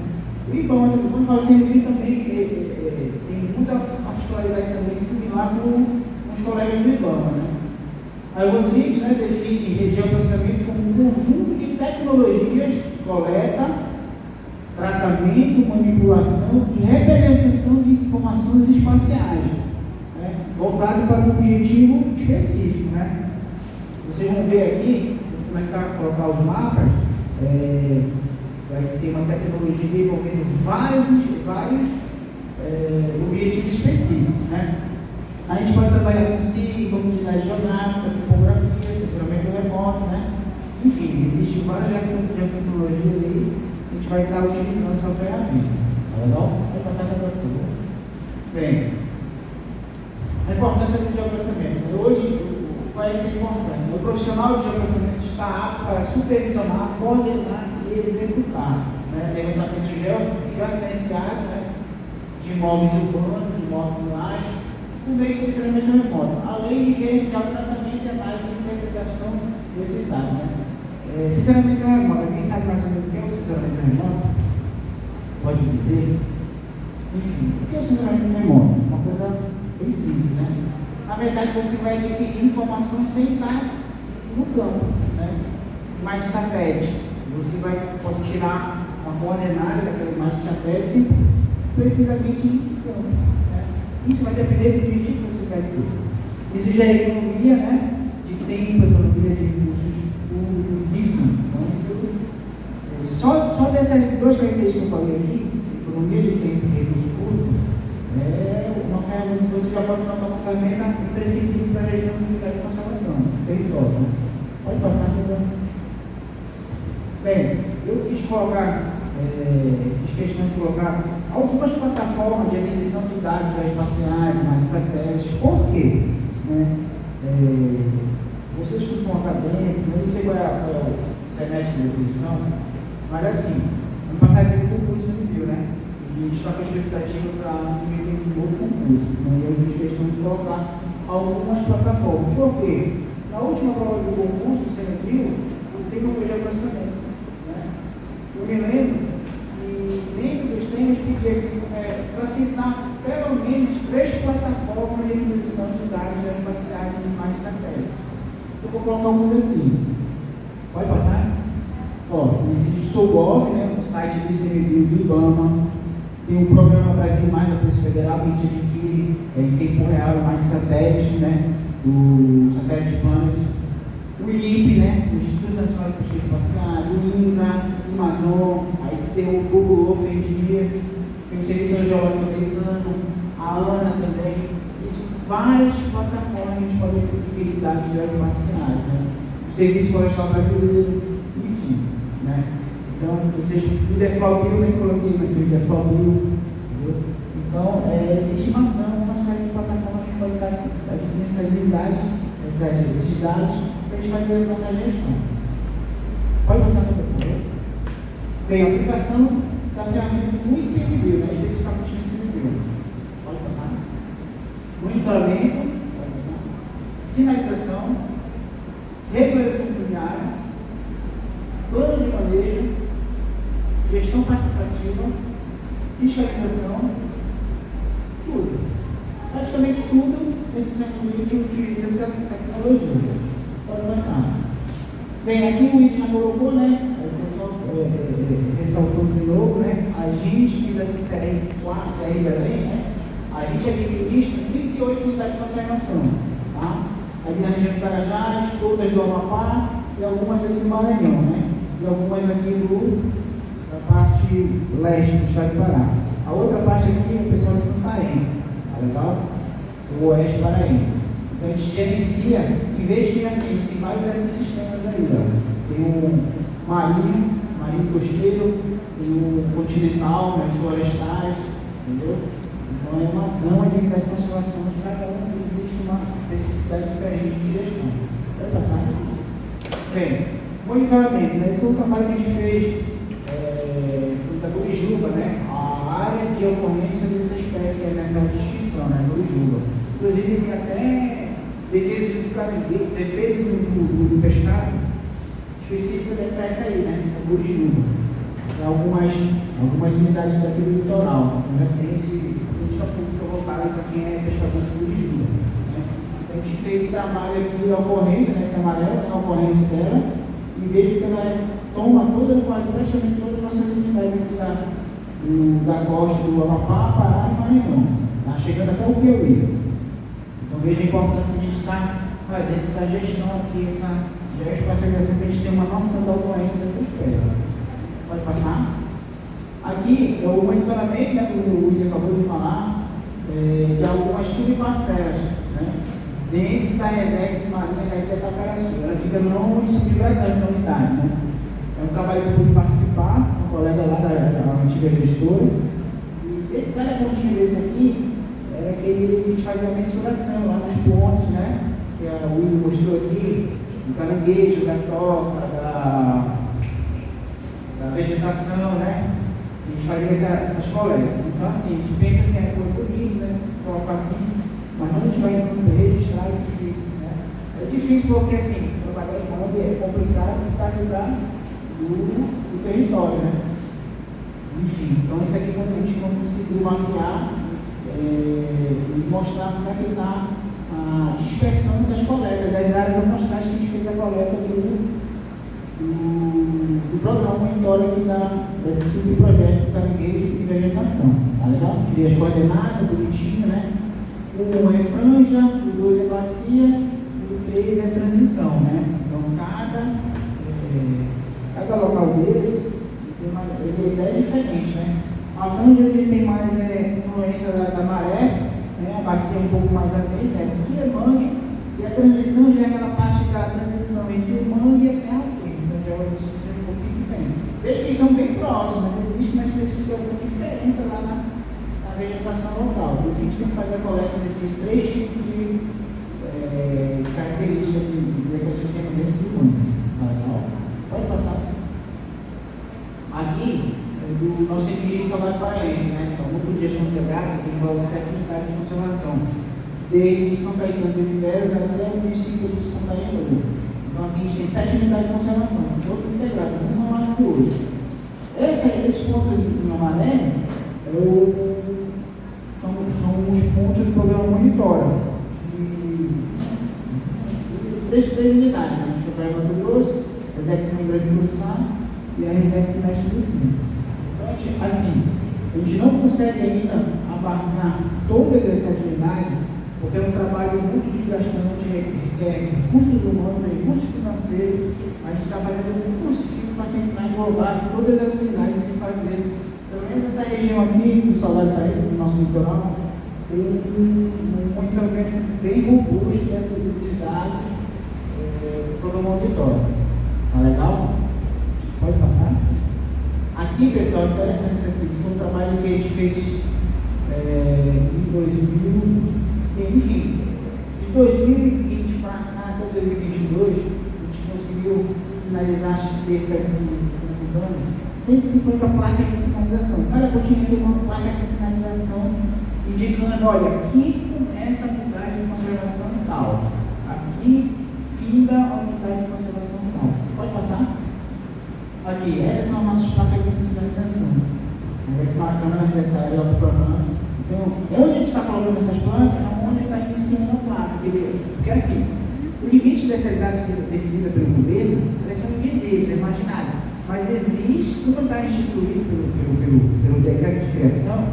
[SPEAKER 3] O IBAMA, quando fala CNPio, também tem muita particularidade também similar com os colegas do IBAMA, né? A Rodrigues, né, define geoprocessamento como um conjunto de tecnologias de coleta, tratamento, manipulação e representação de informações espaciais, né, voltado para um objetivo específico, né? Vocês vão ver aqui, vou começar a colocar os mapas, vai ser uma tecnologia envolvendo vários objetivos específicos, né? A gente pode trabalhar com SIG, comunidade geográfica, topografia, censuramento remoto, né? Enfim, enfim, existem várias tecnologias aí, a gente vai estar utilizando essa ferramenta. Tá legal? Vai passar para tudo. Bem, a importância do geoprocessamento. Hoje, qual é essa importância? O profissional de geoprocessamento está apto para supervisionar, coordenar e executar, né, levantamento georreferenciado, né, de imóveis urbanos, de imóveis rurais, por meio de sensoramento remoto, além de gerenciar o tratamento e análise e interpretação desse dado. Né. Sensoramento remoto, alguém sabe mais ou menos o que é o sensoramento remoto? Pode dizer? Enfim, o que é o sensoramento remoto? Uma coisa bem simples, né? Na verdade, você vai adquirir informações sem estar no campo, né? Imagem de satélite. Você pode tirar uma coordenada daquela imagem de satélite sem precisamente em campo, né? Isso vai depender do objetivo que você vai ter. Isso já é economia, né? De tempo, economia de recursos públicos, enfim. Então, só dessas duas características que eu falei aqui, economia de tempo e recursos públicos, é uma ferramenta que você já pode notar uma ferramenta imprescindível para a região de unidade de conservação. Tem top, né? Pode passar, então. Bem, eu quis questão de colocar algumas plataformas de aquisição de dados geoespaciais, imagens satélites. Por quê? Né? Vocês que são acadêmicos, não sei qual é o semestre que vocês estão, mas assim, ano passado teve um concurso no Rio, né? E a gente está com a expectativa para um outro concurso. Né? E eu fiz questão de colocar algumas plataformas. Por quê? Na última prova do concurso do CNBio, o tema foi geoprocessamento. Né? Eu me lembro que dentro dos temas pedia assim, para citar pelo menos 3 plataformas de aquisição de dados geoespaciais de imagens satélites. Eu vou colocar alguns aqui. Pode passar? Ó, existe o SOGOV, né? O site do ICMBio do IBAMA. Tem o Programa Brasil Mais da Polícia Federal, que a gente adquire em tempo real imagens de satélite, né? O Satellite Planet. O INPE, né? O Instituto Nacional de Pesquisa Espacial, o INCRA, o Amazon, aí tem o Google Earth Engineer, tem o Serviço Geológico Americano, a ANA também. Existem várias plataformas que a gente pode adquirir dados geoespaciais, né? O Serviço Florestal Brasileiro, enfim, né? Então, vocês, o DEFLOBio, nem coloquei aqui o DEFLOBio, entendeu? Então, existe uma série de plataformas que a gente pode estar adquirindo essas unidades, esses dados, para a gente fazer a nossa gestão. Pode passar no telefone. Bem, a aplicação da ferramenta no ICMBio, né? Especificamente no ICMBio. Pode passar. Monitoramento, pode passar. Sinalização, regularização fundiária, plano de manejo, gestão participativa, fiscalização, tudo. Praticamente tudo dentro do CNBio a gente utiliza essa tecnologia. Pode passar. Bem, aqui o William já colocou, né? Ressaltou de novo, né? A gente aqui da CRI Belém, né? A gente administra 38 unidades de conservação, tá? Aqui na região de Carajás, todas do Amapá e algumas aqui do Maranhão, né? E algumas aqui da parte leste do estado de Pará. A outra parte aqui é o pessoal de Santarém, tá legal? O oeste paraense. Então a gente gerencia, em vez de assim, a gente tem vários ecossistemas aí, ó. Tem o marinho costeiro, tem o continental, né, os florestais, entendeu? Então é uma gama de unidades de conservação, de cada um existe uma especificidade diferente de gestão. Vai passar? Bem, monitoramento, né? Esse foi o trabalho que a gente fez, foi da Murijuba, né? A área de ocorrência dessa espécie que é nessa extinção, né? Murijuba. Inclusive tem até defesa do pescado específica para essa aí, né? A Murijuba. Tem algumas unidades daqui do litoral. Então já tem essa política pública voltada para quem é pescador de Murijuba. Né? Então a gente fez esse trabalho aqui da ocorrência, nessa amarela, né? A ocorrência dela, e vejo que ela toma praticamente todas as nossas unidades aqui da costa do Amapá, Pará e Maranhão, tá? Chegando até o Piauí. Então veja a importância de a gente estar fazendo essa gestão aqui, essa geoespacialização, para a gente ter uma noção da ocorrência dessa espécie. Pode passar? Aqui é o monitoramento, né, que o William acabou de falar, de algumas subparcelas, né, dentro da Resex Marinha da Ilha Taparaçu. Ela fica fica não em Subir Bragança, essa unidade, né? É um trabalho que eu pude participar, um colega lá da antiga gestora, e dentro de cada pontinho desse aqui, era aquele que a gente fazia a mensuração lá nos pontos, né? Que o Will mostrou aqui, do caranguejo, da toca, da vegetação, né? A gente fazia essas coletas. Então, assim, a gente pensa assim, é muito bonito, né? Colocar assim, mas quando a gente vai registrar é difícil, né? É difícil porque, assim, trabalhar em Kombi é complicado por causa do território, né? Enfim, então isso aqui foi o que a gente conseguiu mapear e mostrar como é que está a dispersão das coletas, das áreas amostrais que a gente fez a coleta do programa monitório aqui desse subprojeto Caranguejo e Vegetação. Tá legal? Tirei as coordenadas, bonitinho, né? O 1 é franja, o 2 é bacia, o 3 é transição, né? Então cada local desse ele é diferente, né? A franja ele tem mais influência da maré, né? A bacia um pouco mais atenta, aqui é mangue, e a transição já é aquela parte da transição entre o mangue e a terra firme, então já é um sistema um pouquinho diferente. Veja que eles são bem próximos, mas existe uma específica diferença lá na vegetação local. Por isso a gente tem que fazer a coleta desses 3 tipos de características do ecossistema dentro do mundo. Tá legal? Pode passar. Aqui é do nosso engenheiro Salgado Paraense, né? Então, o grupo de gestão integrada que envolve 7 unidades de conservação, desde São Caetano de Veras até o município de São Caetano. Então, aqui a gente tem 7 unidades de conservação, todas integradas, uma lá no outro. Esses pontos em amarelo são os pontos do programa Monitora. Três unidades, né? Chocar em Mato Grosso, Resex em Grande do Sá e a Resex Mestre do Sim. Então, assim, a gente não consegue ainda abarcar todas as 7 unidades, porque é um trabalho muito desgastante, requer recursos humanos, recursos financeiros. A gente está fazendo o possível para tentar englobar todas as unidades e fazer, pelo menos essa região aqui, do Salgado Paraense, do nosso litoral, tem um monitoramento bem robusto desses dados do programa auditório. Tá legal? Pode passar? Aqui, pessoal, interessante isso aqui. Esse foi um trabalho que a gente fez em 2000, enfim, de 2020 para cá até 2022, a gente conseguiu sinalizar cerca de, se não me engano, 150 placas de sinalização. Cada pontinho tem uma placa de sinalização indicando, olha, aqui começa a unidade de conservação tal, aqui finda a unidade de conservação tal. Pode passar? Aqui, essas são as nossas placas de sinalização. Resex Maracanã, Resex Areópolis. Então, onde a gente está colocando essas placas é onde está iniciando a placa. Porque assim, o limite dessas áreas que é definida pelo governo, elas são invisíveis, é imaginário. Mas existe, como está instituído pelo decreto de criação,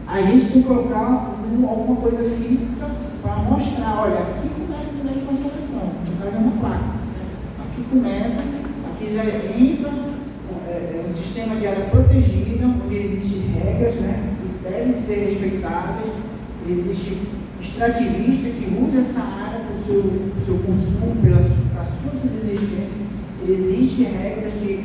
[SPEAKER 3] a gente tem que colocar alguma coisa física para mostrar, olha, aqui começa a unidade de conservação, no caso é uma placa. Aqui começa, aqui já entra um sistema de área protegida, onde existem regras, né, que devem ser respeitadas. Existe extrativista que usa essa área para o seu consumo, para a sua subsistência. Existem regras de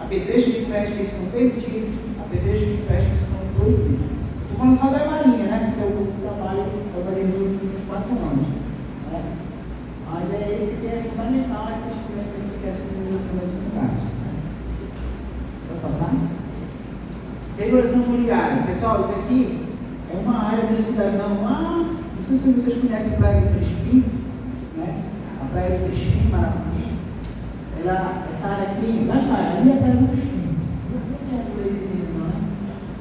[SPEAKER 3] apetrechos de pesca que são permitidos, apetrechos de pesca que são proibidos. Estou falando só da marinha, né, porque eu trabalhei nos últimos 4 anos. Né? Mas esse que é fundamental, esse instrumento aqui, que é a sinalização das unidades. Pode passar? Regulação fundiária. Pessoal, isso aqui é uma área do cidadão lá, não sei se vocês conhecem a Praia do Crispim, né? A Praia do Crispim, Marapim. Essa área aqui, lá está, ali é a Praia do Crispim. Não tem a coisinha, não, né?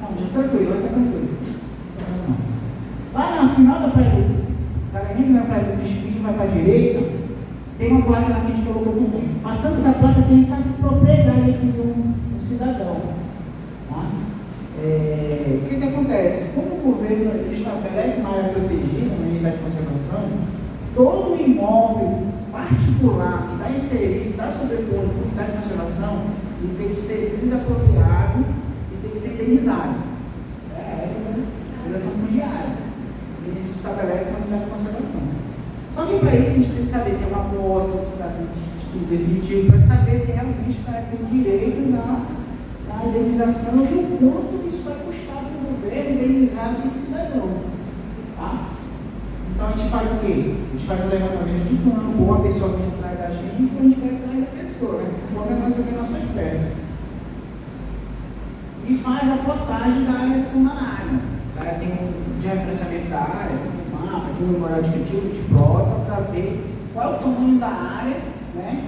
[SPEAKER 3] Não, tranquilo, vai estar tranquilo. Lá no final da Praia do Caranguejo, na Praia do Crispim, vai para a direita, tem uma placa lá que a gente colocou também. Passando essa placa, tem essa propriedade aqui do cidadão. Tá? O que acontece? Como o governo estabelece uma área protegida, uma unidade de conservação, todo imóvel particular que está inserido, está sobrepondo a unidade de conservação, ele tem que ser desapropriado e tem que ser indenizado. É a regulação fundiária. Ele estabelece uma unidade de conservação. Só que para isso a gente precisa saber se é uma poça, se está título definitivo para saber se realmente o cara tem direito na indenização e o quanto isso vai custar para o governo indenizar aquele cidadão. Tá? Então a gente faz o quê? A gente faz o levantamento de campo, ou a pessoa vem atrás da gente, ou a gente vai atrás da pessoa, né? Conforme nós aqui nossas pernas. E faz a plotagem da área comunal. O cara tem um de referenciamento da área, tem um mapa, tem um memorial descritivo, a gente plota para ver qual é o tamanho da área, né?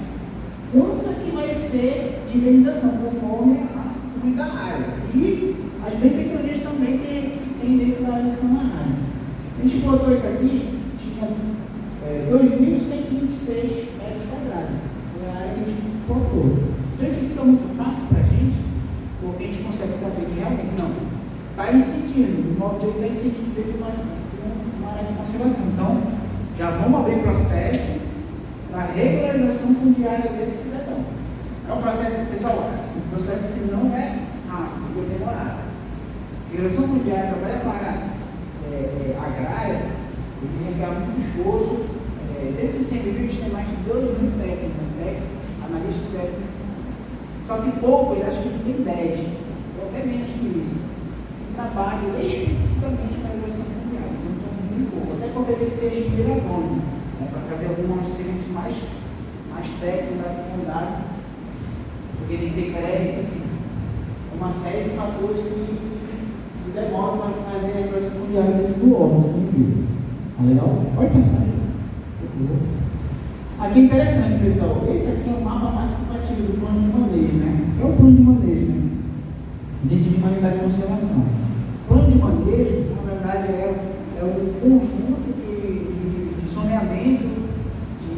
[SPEAKER 3] Quanto é que vai ser de indenização, conforme a tamanho da área. E as benfeitorias também que tem dentro da área escamanária. A gente plotou isso aqui, tinha 2.126 metros quadrados. Foi a área que a gente plotou. Então isso fica muito fácil para a gente, porque a gente consegue saber que realmente não está incidindo, o imóvel dele está incidindo dentro de uma área de conservação. Então, já vamos abrir processo para regularização fundiária desse cidadão. É um processo, pessoal, assim, um processo que não é rápido, é demorado. Regularização fundiária trabalha para agrária, ele requer muito esforço. Dentro do CMB, a gente tem mais de 2.000 técnicos, analistas técnicos. Só que pouco, eu acho que tem 10, ou até menos que isso, que trabalham especificamente para a regulação fundiária, senão são muito pouco, até porque tem que ser engenheiro agrônomo, né, para fazer alguns serviços mais técnicos, aprofundados, porque ele tem crédito, enfim, uma série de fatores que demoram para fazer a regulação fundiária dentro do órgão, CMB. Tá legal? Pode passar. Aqui é interessante, pessoal. Esse aqui é o mapa participativo do plano de manejo, né? É o plano de manejo, né? Dentro de uma unidade de conservação. O plano de manejo, na verdade, é um conjunto de zoneamento, de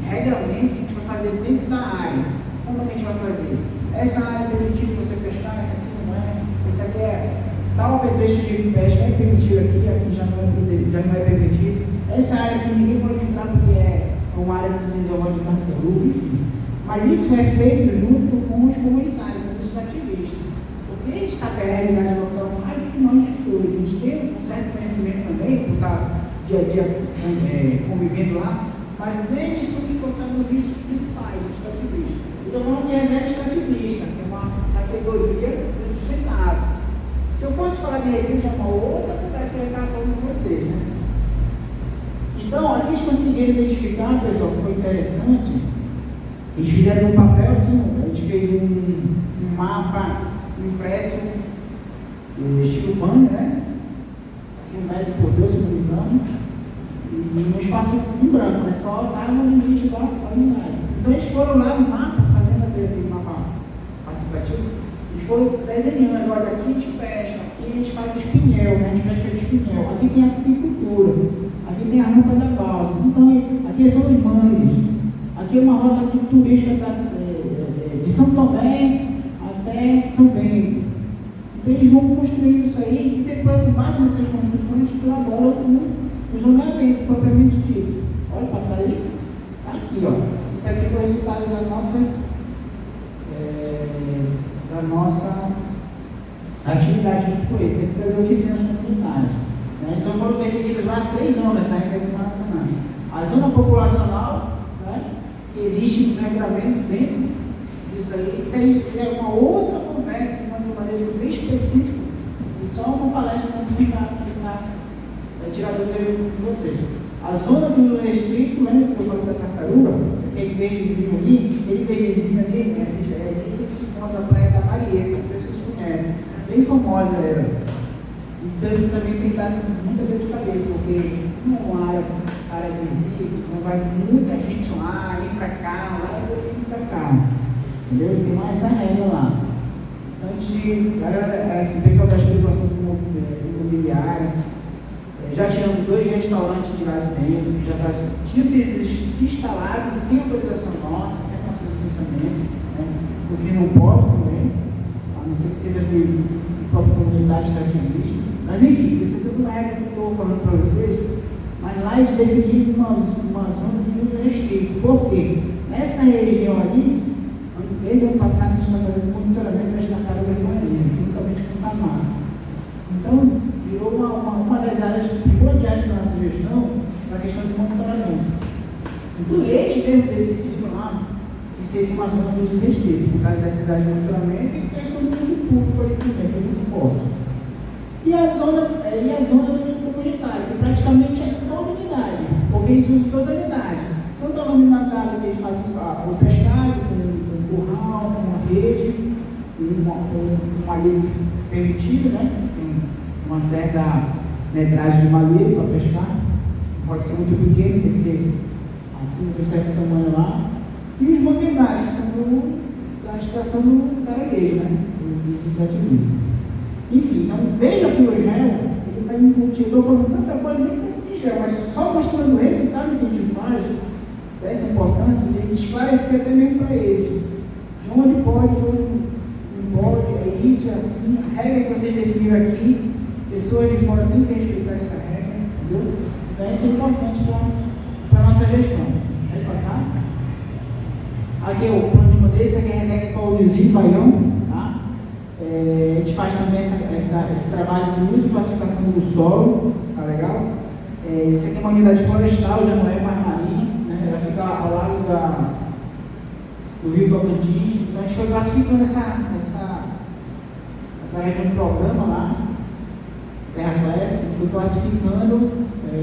[SPEAKER 3] regramento que a gente vai fazer dentro da área. Como é que a gente vai fazer? Essa área é permitida você pescar, essa aqui não é. Esse aqui é tal apetrecho de pesca é permitido aqui já não é permitido. Essa área aqui ninguém pode entrar porque é uma área de desenvolvimento de tartaruga, enfim. Mas isso é feito junto com os comunitários, com os extrativistas. Porque eles sabem a realidade local mais do que nós gestores. A gente tem um certo conhecimento também, por estar dia a dia convivendo lá, mas eles são os protagonistas principais, os extrativistas. Eu estou falando de reserva extrativista, que é uma categoria sustentável. Se eu fosse falar de recurso, é uma outra conversa que eu estava falando com vocês, né? Então, aqui eles conseguiram identificar, pessoal, que foi interessante. Eles fizeram um papel assim, a gente fez um mapa impresso, estilo banner, né? De 1 metro por 2, se não me engano, e um espaço em branco, né? Só dava o limite da unidade. Então, eles foram lá no mapa, fazendo aquele mapa participativo, eles foram desenhando, olha, aqui a gente pesca, aqui a gente faz espinhel, né? A gente pesca de espinhel, aqui tem agricultura, aqui tem a rampa da balsa, então aqui são os mangues, aqui é uma rota turística de São Tomé até São Bento. Então eles vão construindo isso aí e depois, com base nessas construções, colaboram com o zoneamento propriamente dito. Olha, passa aí, aqui, ó. Isso aqui foi o resultado da nossa atividade junto com ele, tem que fazer oficinas comunitárias. Né? Então foram definidas lá 3 zonas na reserva de Maracanã. A zona populacional, né, que existe um regramento dentro disso aí. Se a gente tiver uma outra conversa de um manejo bem específico, e só uma palestra para tirar dúvida de vocês. A zona de uso restrito, lembra que eu falei da tartaruga? Aquele verdezinho ali, né, é ali que se encontra a Praia da Marieta, não sei se vocês conhecem, bem famosa ela. Então também tem dado muita dor de cabeça, porque não é uma área paradisíaca, não vai muita gente lá, entra carro, lá entra carro. Entendeu? Tem mais essa regra lá. Então a gente, galera, assim, o pessoal da especulação imobiliária, já tiramos 2 restaurantes de lá de dentro, que já tinham se instalado sem autorização nossa, sem nosso licenciamento, né? O que não pode também, a não ser que seja de própria comunidade extrativista. Mas enfim, isso é tudo uma regra que eu estou falando para vocês, mas lá eles definiram uma zona de uso restrito. Por quê? Nessa região ali, desde o ano passado a gente está fazendo monitoramento das tartarugas marinhas, juntamente com o Tamar. Então, virou uma das áreas primordiais da nossa gestão para a questão de monitoramento. Então, eles mesmo decidiram lá seria uma zona muito restrita, por causa dessa cidade de monitoramento e questão do uso público ali também, que é muito forte. E a zona do uso comunitário, que praticamente é toda a unidade, porque eles usam toda a unidade. Tanto a lâmina d'água que eles fazem o pescado, com um curral, com uma rede, com uma linha permitida, né? Tem uma certa metragem de malheiro para pescar, pode ser muito pequeno, tem que ser acima de um certo tamanho lá. E os manguezais, que são da extração do caranguejo, né? Dos extrativismos. Enfim, então veja que o gel, ele está incutindo, estou falando tanta coisa, nem tanto de gel, mas só mostrando o resultado que a gente faz, dessa importância de esclarecer até mesmo para eles. De onde pode, de onde não pode, é isso, é assim, a regra que vocês definiram aqui, pessoas de fora têm que respeitar essa regra, entendeu? Então isso é importante para a nossa gestão. Vai passar? Aqui é o plano de maneira, esse aqui é Redex Paulizinho, Baião, tá? A gente faz também esse trabalho de uso e classificação do solo, tá legal? Esse aqui é uma unidade florestal, já não é mais marinha, né? Ela fica ao lado do Rio Tocantins. Então a gente foi classificando através de um programa lá, Terra Class, a gente foi classificando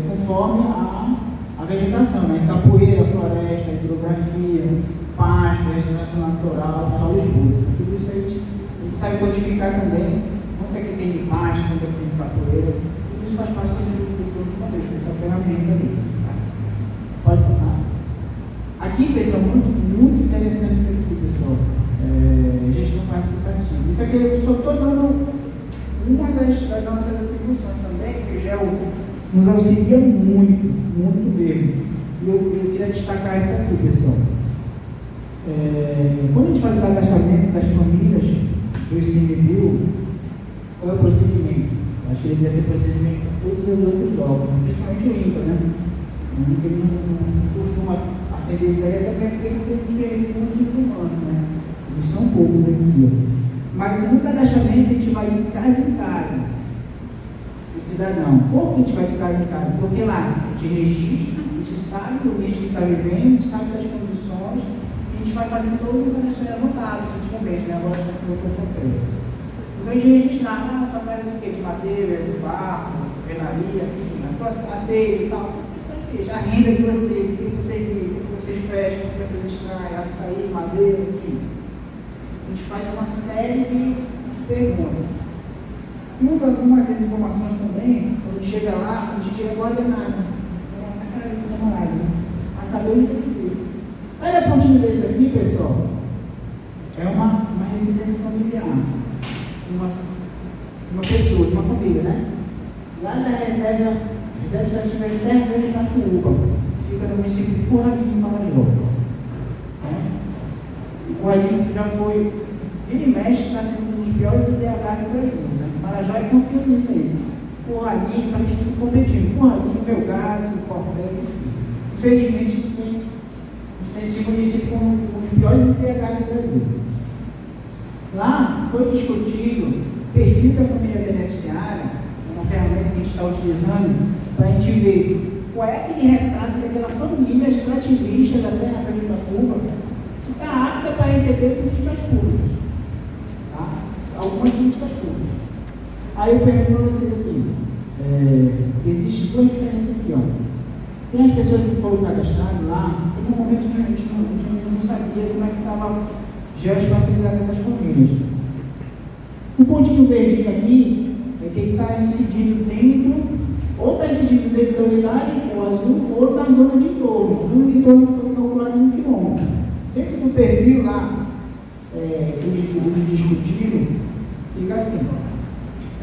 [SPEAKER 3] conforme a vegetação, né? Capoeira, floresta, hidrografia, pasto, regeneração natural, solos brutos. Tudo isso a gente sabe codificar também, quanto é que tem de pasto, quanto é que tem de capoeira. Tudo isso faz parte do dessa ferramenta ali. Tá? Pode passar. Aqui, pessoal, muito interessante isso aqui, pessoal. Gestão participativa. Isso aqui eu só estou dando uma das nossas atribuições também, que já nos auxilia muito mesmo. E eu queria destacar isso aqui, pessoal. Quando a gente faz o cadastramento das famílias do ICMBio, qual é o procedimento? Acho que ele deve ser procedimento para todos os outros órgãos, principalmente o INPA, né? O INPA não costuma atender isso aí, até porque ele tem que ter recursos humanos, né? Eles são poucos hoje em dia. Mas assim, no cadastramento a gente vai de casa em casa, o cidadão. Por que a gente vai de casa em casa? Porque lá a gente registra, a gente sabe do ambiente que está vivendo, a gente sabe das condições, e a gente vai fazendo todo o cadastramento anotado, antigamente, né? Agora está sendo outro papel. Então a gente registra, sua casa de quê? De madeira, de barro, venaria, enfim, a telha e tal. A renda de vocês, o que vocês vivem, o que vocês pescam, o que vocês extraem, açaí, madeira, enfim. A gente faz uma série de perguntas. E uma das informações também, quando chega lá, a gente chega coordenada. A saber onde tem que ir. Aí a pontinha desse aqui, pessoal, é uma residência familiar de uma pessoa, de uma família, né? Lá da reserva extrativa de Terra Grande de Macuúba, fica no município de Curralinho, em Marajó. O Curralinho já foi, vira e mexe, está sendo um dos piores IDH do Brasil, né? Marajó é campeão nisso aí. Curralinho, para que fica competindo. Curralinho, Melgaço, Portel, enfim. Infelizmente, a gente tem esse município com os piores IDH do Brasil. Lá foi discutido o perfil da família beneficiária, uma ferramenta que a gente está utilizando para a gente ver qual é aquele retrato daquela família extrativista da Terra Grande de Cuba que está apta para receber políticas públicas. Tá? Algumas políticas públicas. Aí eu pergunto para vocês aqui, existem duas diferenças aqui, ó. Tem as pessoas que foram cadastradas lá, e no momento a gente não sabia como é que estava a geoespacialidade dessas famílias. O pontinho verdinho aqui é que ele está incidindo dentro, ou está incidindo dentro da unidade, que é o azul, ou na zona de entorno. A zona de entorno foi calculada em 1 quilômetro. Dentro do perfil lá, que eles discutiram, fica assim.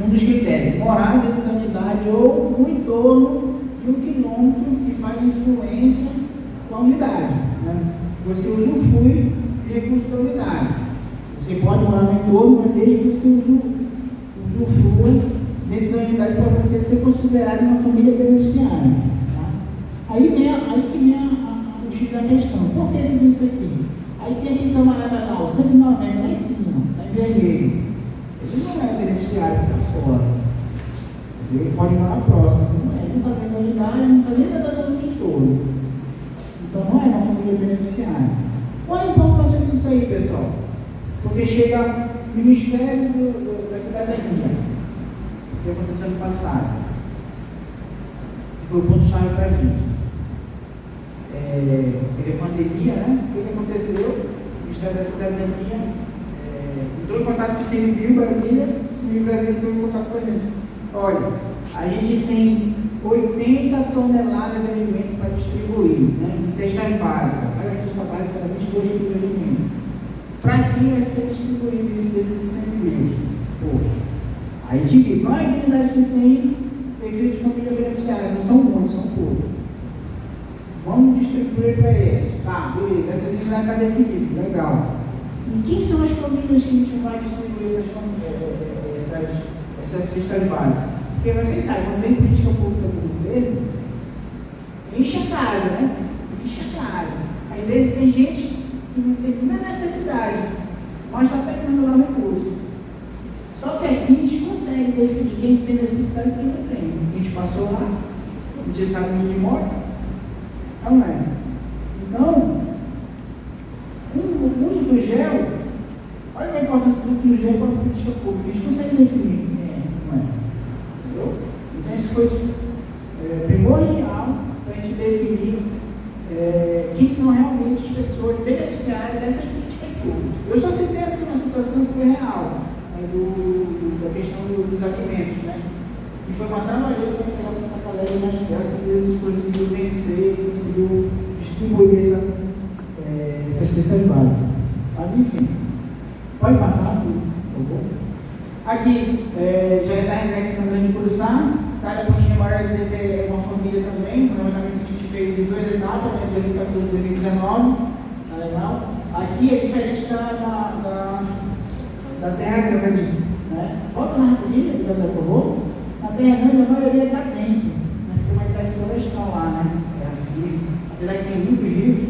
[SPEAKER 3] Um dos critérios, morar dentro da unidade ou no entorno de 1 quilômetro que faz influência com a unidade. Né? Você usufrui os recursos da unidade. Você pode morar no entorno, mas desde que você usufrua dentro da unidade para você ser considerado uma família beneficiária. Tá? Aí que vem o X da questão. Por que tudo isso aqui? Aí tem aquele camarada lá, o 190, lá em cima, está em vermelho. Ele não é beneficiário, está fora. Ele pode morar próximo, ele não está dentro da unidade, não está dentro da zona de entorno. Então não é uma família beneficiária. Qual a importância aí, pessoal? Porque chega o Ministério da Cidadania, que aconteceu no passado, que foi o ponto-chave para a gente. Teve a pandemia, né? O que aconteceu? O Ministério da Cidadania entrou em contato com o CNBio Brasília, o CNBio Brasília entrou em contato com a gente. Olha, a gente tem 80 toneladas de alimento para distribuir, né? Em cestas básicas. Cada cesta básica era 22 quilos de alimento. Para quem vai ser distribuído isso dentro do CNBio? Poxa, aí a gente viu quais unidades que tem perfil de família beneficiária. Não são muitos, são poucos. Vamos distribuir para esse. Tá, beleza, essas unidades estão definidas, legal. E quem são as famílias que a gente vai distribuir essas cestas básicas? Porque vocês sabem, quando vem política pública do governo, enche a casa, né? Enche a casa. Às vezes tem gente que não tem nenhuma necessidade, mas está pegando lá o recurso. Só que aqui a gente consegue definir quem tem necessidade e quem não tem. A gente passou lá, a gente sabe onde mora, não é? Então, o uso do gel, olha a importância do gel para a política pública, a gente consegue definir quem é, não é? Entendeu? Então, isso foi primordial para a gente definir quem são realmente as pessoas beneficiárias dessas políticas públicas. Eu só citei assim uma situação que foi real, da questão dos alimentos, né? E foi uma trabalheira para entregar para essa galera, mas graças a Deus a gente conseguiu vencer, conseguiu distribuir essas cestas básicas. Mas enfim, pode passar, por favor. Aqui, já é da Resex na Grande Curuçá, cada pontinha maior de é uma família também, um levantamento que a gente fez em 2 etapas, né, 2014 e 2019, tá legal? Aqui é diferente da Terra Grande, né? Volta mais rapidinho, por favor. Na Terra Grande a maioria está dentro, né? Tem uma idade florestal lá, né? Terra firme, apesar que tem muitos rios,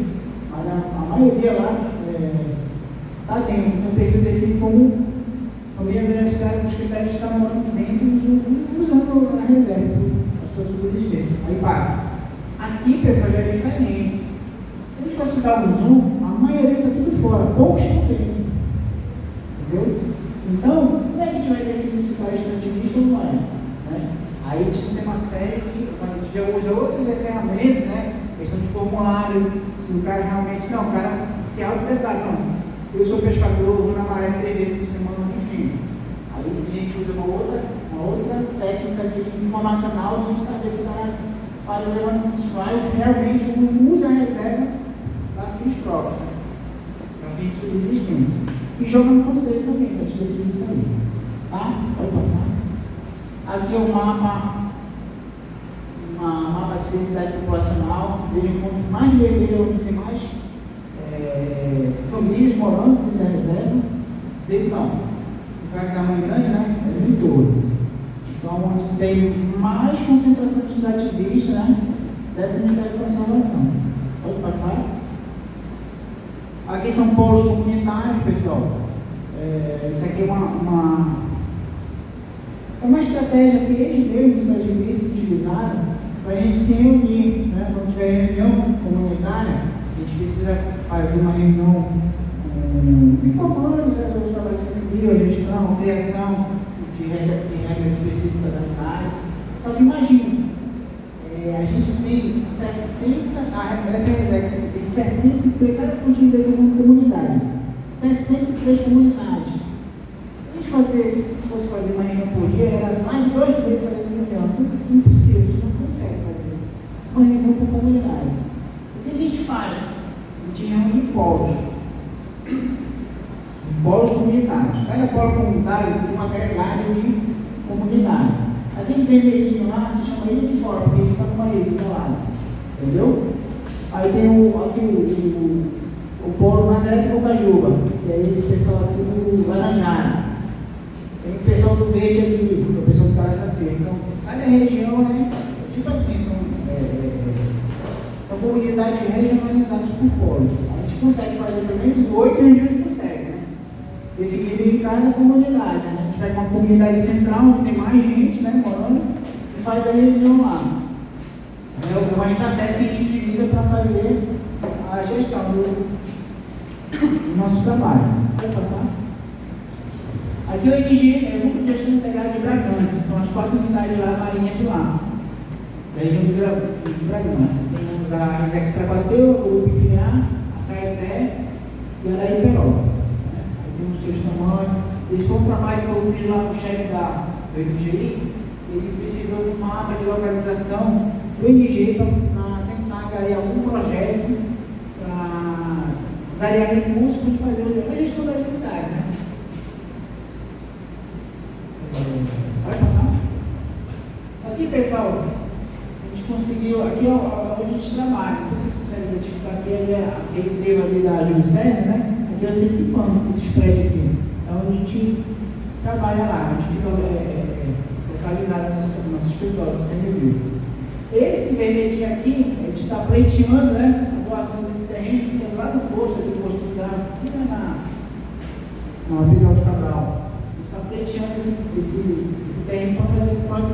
[SPEAKER 3] mas a maioria lá está dentro, então o perfil define como família beneficiária dos critérios de estar morando dentro, usando a reserva, a sua subsistência. Aí passa. Aqui, pessoal, já é diferente. Se a gente fosse dar um zoom, a maioria está tudo fora, poucos estão dentro. Entendeu? Então, como é que a gente vai definir se o cara é extrativista ou não é? Né? Aí a gente tem uma série que a gente já usa outras ferramentas, né? Questão de formulário, se o cara realmente, não, o cara se autodeclara, não. Eu sou pescador, vou na maré 3 vezes por semana, enfim. Aí se a gente usa uma outra técnica de informacional, a gente sabe se o cara faz realmente usa a reserva para fins próprios, para fins de subsistência. E joga no conselho também, para te definir isso aí. Tá? Pode passar. Aqui é um mapa de densidade populacional. Vejam quanto mais vermelho, onde tem mais famílias morando dentro da reserva. Dentro não. No caso da Mãe Grande, né? É no entorno. Então, onde tem mais concentração de extrativistas, né? Dessa unidade de conservação. Pode passar. Aqui são polos comunitários, pessoal. Isso aqui é uma estratégia que eles mesmos, os extrativistas, utilizaram para a gente se reunir, né? Quando tiver reunião comunitária, a gente precisa fazer uma reunião informando os trabalhos de CNBio, a gestão, a criação de regras específicas da unidade. Só que imagina, a gente tem 60, essa Resex aqui tem 63, cada pontinho desse é uma comunidade, 63 comunidades. Se a gente fosse fazer uma reunião por dia, era mais de 2 meses fazendo reunião, tudo impossível, a gente não consegue fazer uma reunião por comunidade. O que a gente faz? A gente reúne em polos comunitários. Cada polo comunitário tem uma agregada de comunidade. Aquele vermelhinho lá se chama Ilha de Fora, porque ele fica com uma ilha lá. Entendeu? Aí tem o polo Nazaré de Bocajuba, que é esse pessoal aqui do Laranjara. Tem o pessoal do Verde ali, que é o pessoal do Caracapé. Então, cada região é tipo assim, são comunidades regionalizadas por polos. A gente consegue fazer pelo menos 8 regiões por série, né? Definido em cada comunidade. Né? A gente pega uma comunidade central, onde tem mais gente, né, morando, e faz a reunião lá. É uma estratégia que a gente utiliza para fazer a gestão do nossos trabalhos. Pode passar? Aqui é o ING, é o Grupo de Gestão Integrada de Bragança, são as 4 unidades lá, marinhas de lá, da região de Bragança. Temos a Resex Trapatteu, o Grupo IPA, a Caeté e a Araí-Perol. Temos os seus tamanhos. Esse foi um trabalho que eu fiz lá com o chefe do INGI. Ele precisou de um mapa de localização do ING para tentar ganhar algum projeto, para ganhar recursos para fazer a gestão das unidades, né? Vai passar? Aqui, pessoal, a gente conseguiu, aqui é onde a gente trabalha, não sei se vocês conseguem identificar aqui, aquele trevo ali da Júlio César, né? Aqui é o Cecipano, esses prédios aqui. É onde a gente trabalha lá, a gente fica localizado no nosso escritório, do CNV. Esse vermelhinho aqui, a gente está pleiteando, né? A doação desse terreno, fica lá no posto, ali do posto do carro, aqui na Avenida de Cabral. Está pleiteando esse terreno para fazer o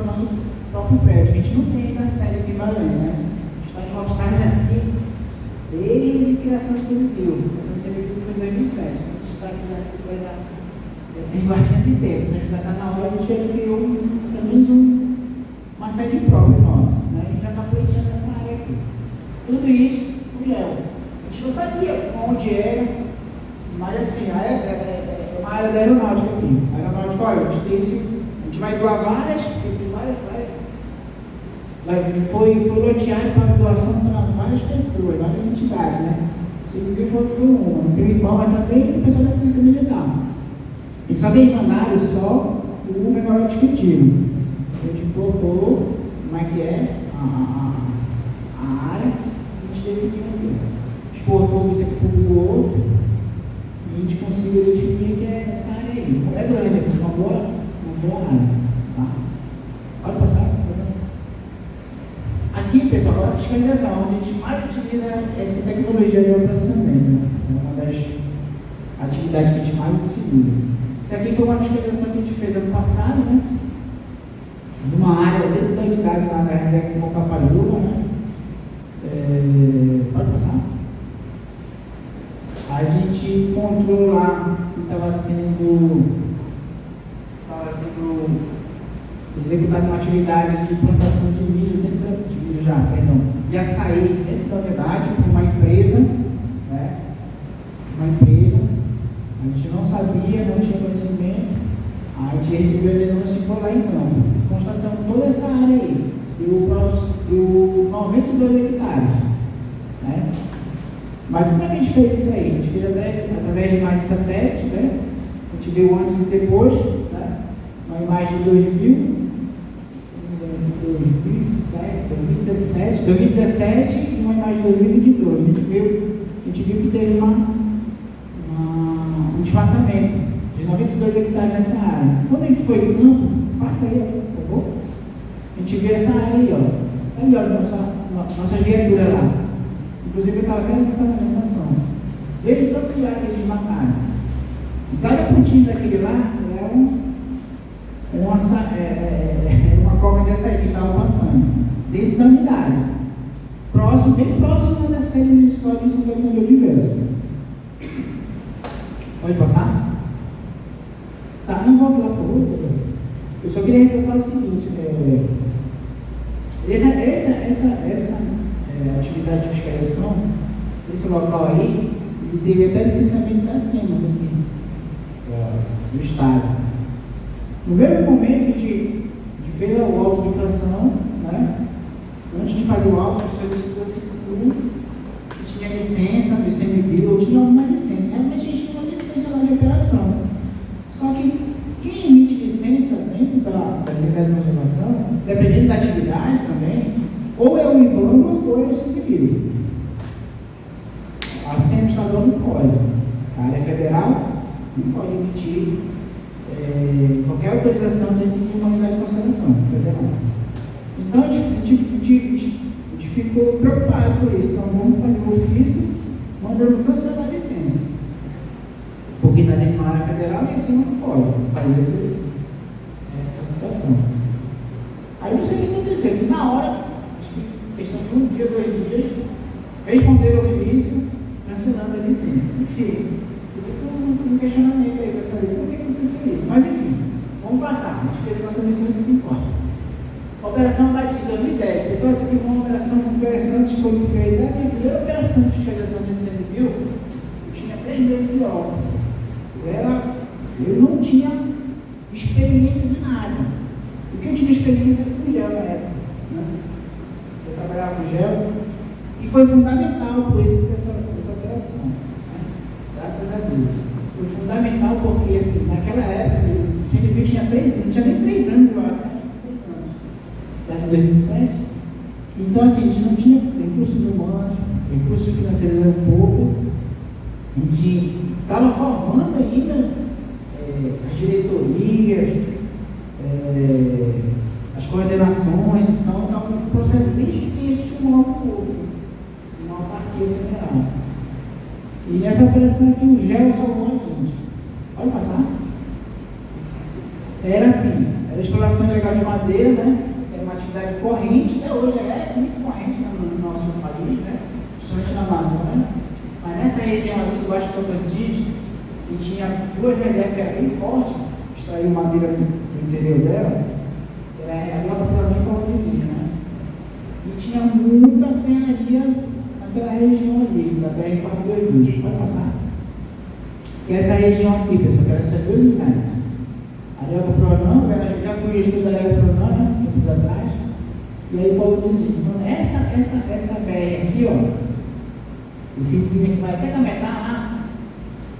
[SPEAKER 3] nosso próprio prédio. A gente não tem ainda a sede aqui em Belém, né? A gente está encostado aqui desde a criação do CNBio. A criação do CNBio foi em 2007. A gente está aqui nessa coisa tem bastante tempo. A gente já está na hora de criar pelo menos uma sede própria nossa. Né? A gente já está pleiteando essa área aqui. Tudo isso com gel. A gente não sabia onde era, mas assim, é uma área da aeronáutica aqui. A aeronáutica, olha, a gente vai doar várias, porque tem foi loteado para doação para várias pessoas, várias entidades, né? O CNB foi uma. Tem o irmão lá também e o pessoal da Polícia Militar. E só que eles mandaram só o memorial discutido. A gente botou como é que é a área que a gente definiu aqui. Exportou isso aqui para o outro e a gente conseguiu definir que é essa área aí. É grande, é uma boa área. Tá? Pode passar. Aqui, pessoal, agora a fiscalização, onde a gente mais utiliza essa tecnologia de operacionamento. Né? É uma das atividades que a gente mais utiliza. Isso aqui foi uma fiscalização que a gente fez ano passado, né? De uma área dentro da unidade lá da Resex Mocapajuba, né? Pode passar? A gente encontrou lá que estava sendo executada uma atividade de plantação de milho de açaí dentro da unidade por uma empresa, né? A gente não sabia, não tinha conhecimento, a gente recebeu a denúncia e foi lá em campo. Constatamos toda essa área aí, e 92 hectares. Né? Mas como é que a gente fez isso aí? A gente fez através de imagem de satélite, né? A gente viu antes e depois, né? Uma imagem de 2017 e uma imagem de 2022. A gente viu que teve um desmatamento de 92 hectares nessa área. Quando a gente foi em campo, passa aí, por favor. A gente vê essa área aí, ó. Ali, ó, nossas viaturas lá. Inclusive, eu estava até nessa manifestação. Veja tantos lugares que eles desmataram. Cada pontinho daquele lá é uma cova de açaí que estava plantando, dentro da unidade. Bem próximo da sede municipal de São Bernardo de Velas. Pode passar? Tá, não volta lá, por favor. Eu só queria ressaltar o seguinte: essa atividade de fiscalização, esse local aí, ele teve até licenciamento da SEMAS aqui, do Estado. No mesmo momento que a gente fez o auto de infração, né? Antes de fazer o auto, solicitou se tinha licença do ICMBio ou tinha alguma licença. Realmente a gente tinha uma licença lá de operação. Só que quem emite licença dentro da Secretaria de Conservação, dependendo da atividade também, ou é o IBAMA ou é o ICMBio. A SEMA estadual não pode. A área federal não pode emitir qualquer autorização dentro de uma unidade de conservação federal. Então a gente ficou preocupado com isso. Então vamos fazer o ofício mandando cancelar a licença. Porque está dentro de uma área federal e você não pode fazer essa situação. Aí não sei o que aconteceu, que na hora, acho que questão de um dia, 2 dias, responderam o ofício cancelando a licença. Enfim, Você fica um questionamento aí para saber por que aconteceu isso. Mas enfim, vamos passar. A gente fez a nossa missão, isso que importa. Operação Batida 2010. Pessoal, essa aqui foi uma operação interessante que foi feita. A minha primeira operação de fiscalização de ICMBio, eu tinha 3 meses de obra. Eu não tinha experiência de nada. O que eu tinha experiência era com gel na época. Né? Eu trabalhava com gel e foi fundamental por isso essa operação. Né? Graças a Deus. Foi fundamental porque, assim, naquela época, assim, o CNBio tinha 3 anos, não tinha nem 3 anos, eu acho. Em 2007, então assim, a gente não tinha recursos humanos, recursos financeiros era pouco, a gente estava formando ainda as diretorias, as coordenações, então estava um processo bem incipiente de um órgão público, de uma autarquia federal. E nessa operação aqui o GEL falou a gente, pode passar? Era assim, era exploração ilegal de madeira, né? Uma atividade corrente, até hoje é muito corrente no nosso país, né? Principalmente na Amazônia, mas nessa região ali do Baixo Tocantins, que tinha 2 reservas que eram bem fortes, extraiu madeira do interior dela, era a Grota Planalto e Paulizinha, né? E tinha muita serraria naquela região ali, da BR-422, pode passar? Que é essa região aqui, pessoal, que eram essas 2 unidades. Arega Pronão, já fui gestor da Arega Pronão, né? Tempos atrás. E aí Paulo Luizinho. Então, essa BR aqui, ó, esse linha que vai até Cametá lá,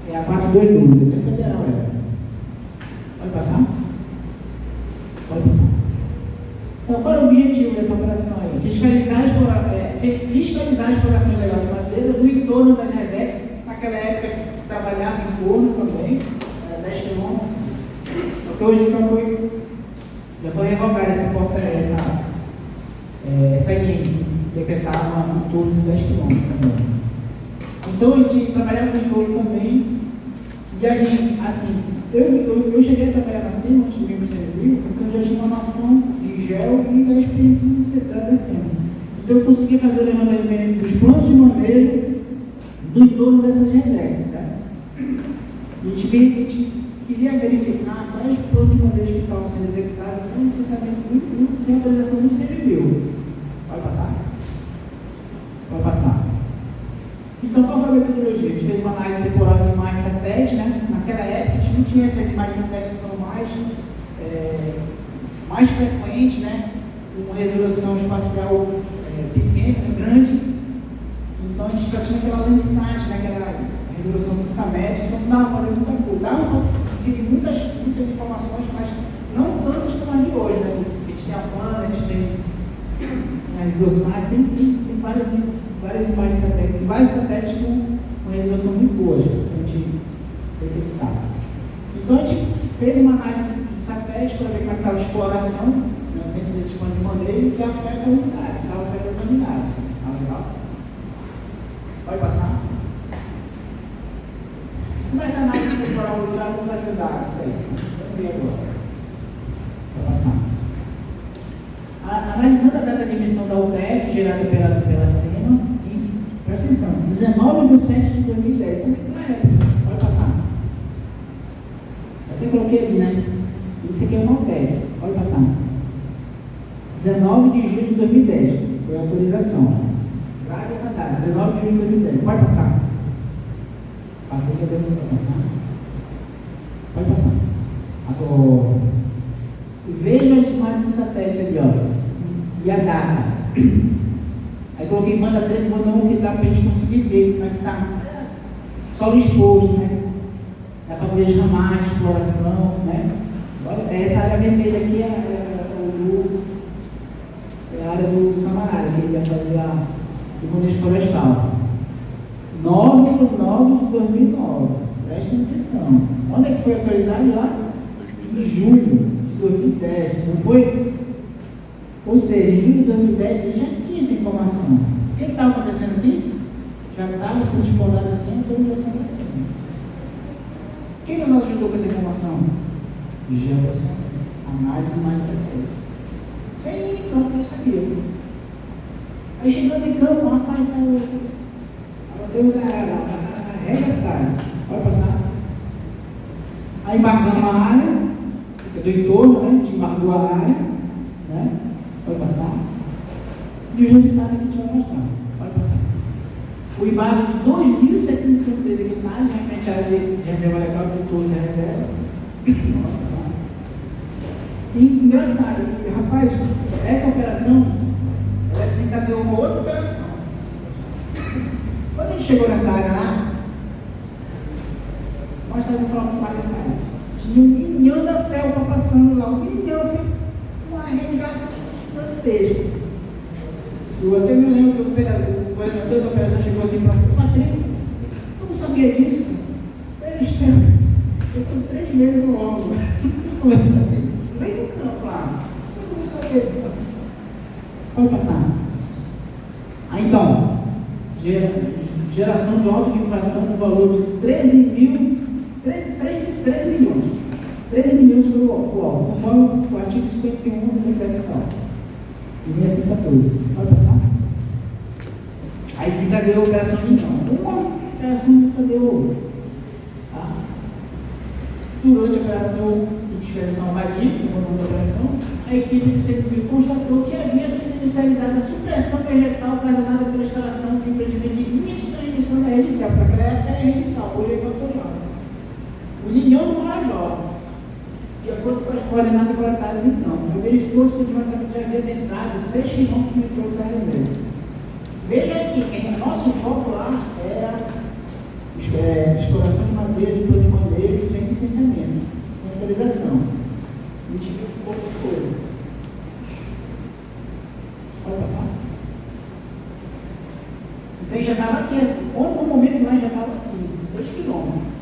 [SPEAKER 3] é a 422, é federal, Pode passar? Pode passar. Então, qual é o objetivo dessa operação aí? Fiscalizar a exploração ilegal de madeira do entorno das reservas. Naquela época eles trabalhavam em torno também, 10 quilômetros. Porque hoje já foi revogada essa linha que decretava um torno de 10 km também. Então a gente trabalhava com o torno também, e a gente, assim, eu cheguei a trabalhar na SEMA, antes de vir para o CNBio, porque eu já tinha uma noção de gel e da experiência da SEMA. Então eu consegui fazer o levantamento dos planos de manejo do entorno dessas reservas, né? A gente queria verificar quais planos de manejo que estavam sendo executados sem licenciamento, sem autorização do CNBio. Pode passar? Pode passar. Então, qual foi a metodologia? A gente fez uma análise temporal de imagens satélite, né? Naquela época, a gente não tinha essas imagens satélites que são mais frequentes, né? Com resolução espacial pequena, grande. Então, a gente só tinha aquela Landsat, né? Aquela resolução 30 metros, então não dava para ver muita coisa. Dava para conferir muitas informações, mas não tantas como as de hoje, né? A gente tem a Planet, a gente tem a Exosat, tem várias imagens satélites, tem vários satélites com resolução muito boa para a gente detectar. Então a gente fez uma análise de satélite para ver como estava a exploração, né, dentro desse plano de manejo que afeta a unidade, que afeta a unidade. Tá legal? Pode passar? Como essa análise temporal vai nos ajudar isso aí? Vamos ver agora. Pode passar. Analisando a data de emissão da UTF, gerada e operada pela SEMA, presta atenção, 19 de setembro de 2010, isso aqui não é, pode passar. Até coloquei ali, né? Isso aqui é uma UTF, pode passar. 19 de julho de 2010, foi a autorização. Grave essa data, 19 de julho de 2010, pode passar. Passa aí, pode passar. Pode passar. Agora, veja as imagens do satélite ali, ó. E a data. Aí coloquei manda 13, manda 1 que dá para a gente conseguir ver como é que está. Solo exposto, né? Dá para ver as ramagens, exploração, né? Essa área vermelha aqui é a área do camarada, que ele vai fazer o manejo florestal. 9 de 9 de 2009. Prestem atenção. Onde é que foi autorizado? Lá em julho de 2010. Não foi? Ou seja, em julho de 2010 ele já tinha essa informação. O que estava acontecendo aqui? Já estava sendo explorado assim, autorização assim. Quem nos ajudou com essa informação? Jefferson, análise mais satélite. Sem ir em campo, eu sabia. Aí chegando em campo, rapaz, deu da arregaçada. Pode passar? Aí embargamos a área, do entorno, né? A gente embargou a área, né? Pode passar. E os resultados aqui a gente vai mostrar. Pode passar. O embargo de 2.753 hectares, referente à área de reserva legal do entorno da reserva. Pode passar. E engraçado, rapaz, essa operação, ela desencadeou uma outra operação. Quando a gente chegou nessa área lá, nós estávamos falando mais detalhes. Tinha um milhão da selva passando lá, um milhão, foi uma arregaça gigantesca. Eu até me lembro que o coordenador da operação chegou assim para mim: Patrick, tu não sabia disso? Eu fui 3 meses no órgão, não comecei a ver. No meio do campo lá, eu não sabia. Pode passar. Aí então, geração de auto-inflação no valor de 13 milhões. 13 milhões foi o alto, conforme o artigo 51 do decreto fiscal, de 1614. Pode passar? Aí se encadeou a operação então. Uma operação desencadeou outra. Tá? Durante a operação de fiscalização Badia, no nome da operação, a equipe do CNPq constatou que havia sido inicializada a supressão vegetal ocasionada pela instalação de empreendimento de linha de transmissão da rede céu. Para aquela época era rede céu, hoje é equatorial. O Linhão do Marajó, de acordo com as coordenadas coletadas em campo, verificou-se que o desmatamento já havia adentrado 6 km no entorno da reserva. Veja aqui, que o nosso foco lá era exploração de madeira, de plano de madeira, sem licenciamento, sem autorização. A gente viu pouca coisa. Pode passar? Então já estava aqui, no momento lá já estava aqui, 6 km.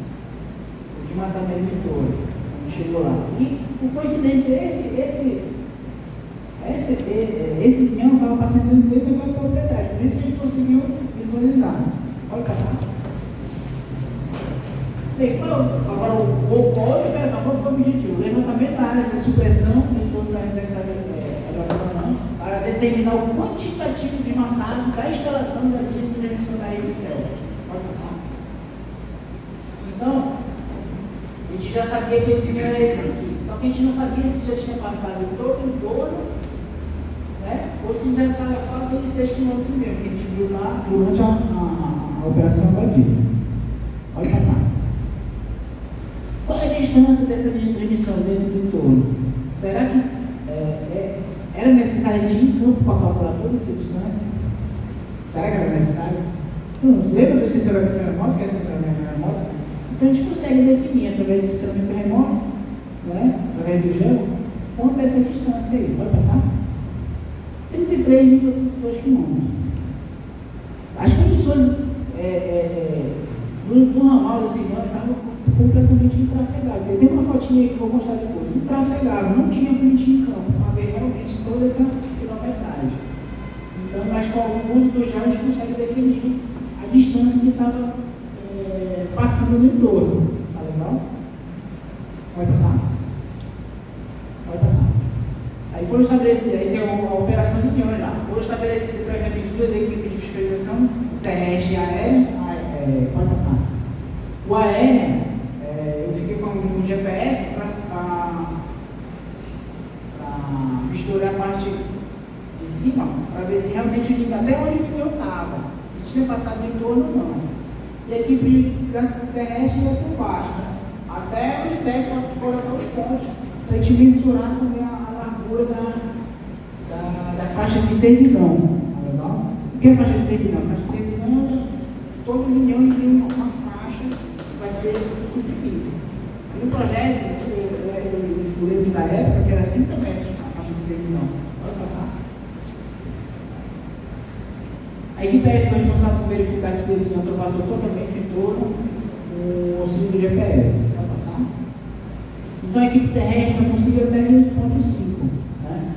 [SPEAKER 3] De matamento em torno, quando chegou lá. E o coincidente é esse linhão estava passando dentro daquela propriedade, por isso que a gente conseguiu visualizar. Pode passar. Bem, agora qual foi o objetivo? O levantamento da área de supressão em torno da reserva para determinar o quantitativo desmatado da instalação da linha de transmissão da rede céu. Pode passar. Então, a gente já sabia que o primeiro era esse aqui, só que a gente não sabia se já tinha passado todo o entorno, né? Ou se já estava só aqueles 6 km mesmo, que a gente viu lá durante a operação Badia. Pode passar. Qual é a distância dessa linha de transmissão dentro do entorno? Será que era necessário ir em campo para calcular toda essa distância? Será que era necessário? Lembra do sensoramento remoto, que é sensoramento remoto? Então a gente consegue definir através do sensoramento remoto, né, através do gel, quanto é essa distância aí. Pode passar? 33,32 km. As condições do ramal desse rio estavam completamente intrafegáveis. Tem uma fotinha aí que eu vou mostrar depois. Intrafegável, não tinha print em campo, para ver realmente toda essa quilometragem. Então, mas com o uso do gel, a gente consegue definir a distância que estava passando no entorno. Tá legal? Pode passar? Pode passar. Aí foram estabelecidas, essa é a operação de Linhão já. Foram estabelecidas previamente 2 equipes de fiscalização, terrestre e aérea. Pode passar. O aéreo, eu fiquei com um GPS para misturar a parte de cima, para ver se realmente o Linhão, até onde o Linhão estava, se tinha passado no entorno ou não. E a equipe terrestre ia por baixo, né? Até onde desce para colocar os pontos, para a gente mensurar também a largura da faixa de servidão. Tá legal? O que é a faixa de servidão? A faixa de servidão é todo linhão tem uma faixa que vai ser suprimida. E no projeto, eu lembro da época que era 30 metros a faixa de servidão. Pode passar? A equipe ficou responsável por verificar se ele ultrapassou totalmente em torno o auxílio do GPS. Vai passar? Então a equipe terrestre conseguiu até 1,5, né?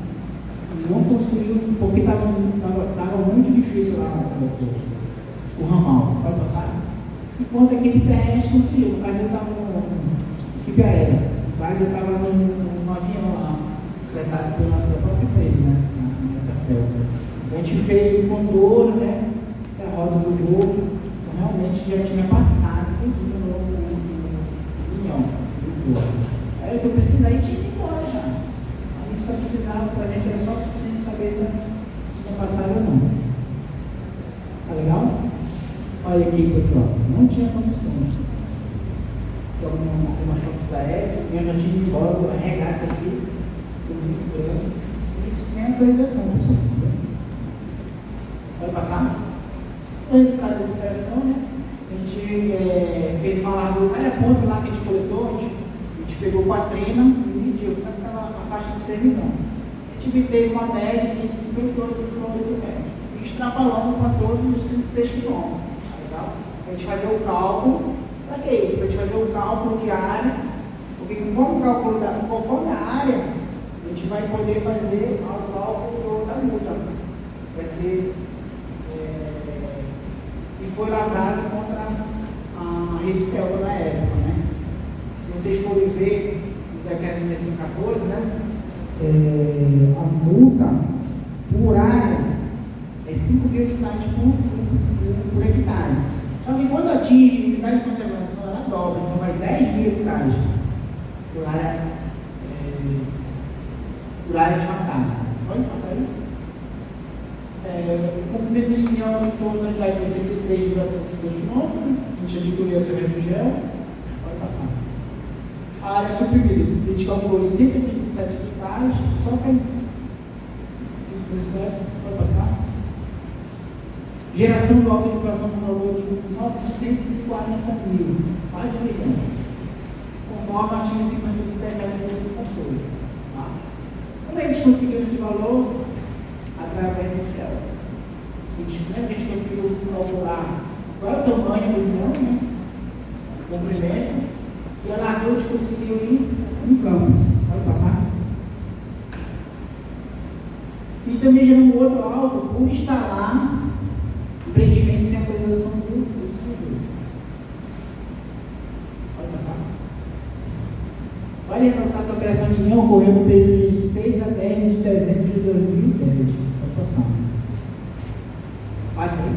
[SPEAKER 3] Não conseguiu, porque estava muito difícil lá o ramal. Pode passar? Enquanto a equipe terrestre conseguiu. No caso, ele estava equipe aérea. No caso, ele estava num avião lá, fretado pela própria empresa, né? Na Cacel. Então a gente fez o contorno, né? A roda do voo, então, realmente já tinha passado tudo no Linhão. equipe aqui, ó, não tinha condições. Então, algumas fotos da época, eu já tive embora, eu arregaço aqui, foi muito grande. Isso sem autorização, pessoal. Pode passar? O resultado dessa operação, né? A gente fez uma largura, cada ponto lá que a gente coletou, a gente pegou com a trena e mediu, tanto estava a faixa de servidão. A gente teve uma média de 58 km e extrapolamos para todos os 33 km. Legal? A gente fazer o cálculo, para que isso? Para a gente fazer o cálculo de área, porque conforme a área, a gente vai poder fazer o cálculo da multa. Vai ser. E foi lavrado contra a Rede Selva na época, né? Se vocês forem ver o decreto 6514, né? A multa por área é 5 mil unidades por hectare. Só que quando atinge unidade de conservação, ela dobra, então vai 10 mil hectares por área de matada. Pode passar aí? O comprimento linear em torno da unidade foi 33,32 km, a gente adquiriu através do GEL. Pode passar. A área suprimida, a gente calculou em 137 hectares, só para 37, pode passar. Geração do alta inflação no valor de 940 mil, quase $1 milhão, conforme o artigo 50 do decreto 6514. Tá? Como é que a gente conseguiu esse valor? Através do GEL. A gente conseguiu calcular qual é o tamanho do milhão, né? O comprimento, e a largura a gente conseguiu ir no campo. Pode passar? E também geramos outro alto por instalar empreendimento sem autorização do distribuidor. Pode passar? Vale ressaltar que a Operação União ocorreu no período de 6 a 10 de dezembro de 2010. Pode passar. Passa aí.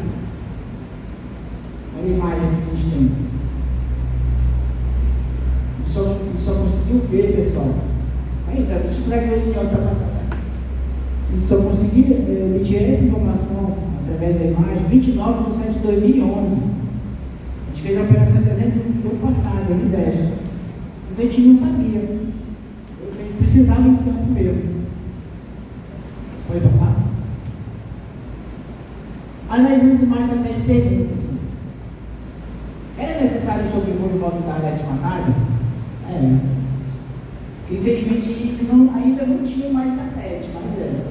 [SPEAKER 3] Olha a imagem que a gente tem. A gente só conseguiu ver, pessoal. Aí, tá, deixa eu ver que o União está passando. A gente só conseguiu obter essa informação através da imagem 29 de setembro de 2011. A gente fez a operação em dezembro do ano passado, 2010. Então a gente não sabia. A gente precisava do campo mesmo. Pode passar? Analisando as imagens, até de pergunta assim. Era necessário sobrevoo em volta da área de matada? Era. Infelizmente, a gente ainda não tinha mais satélite, mas era.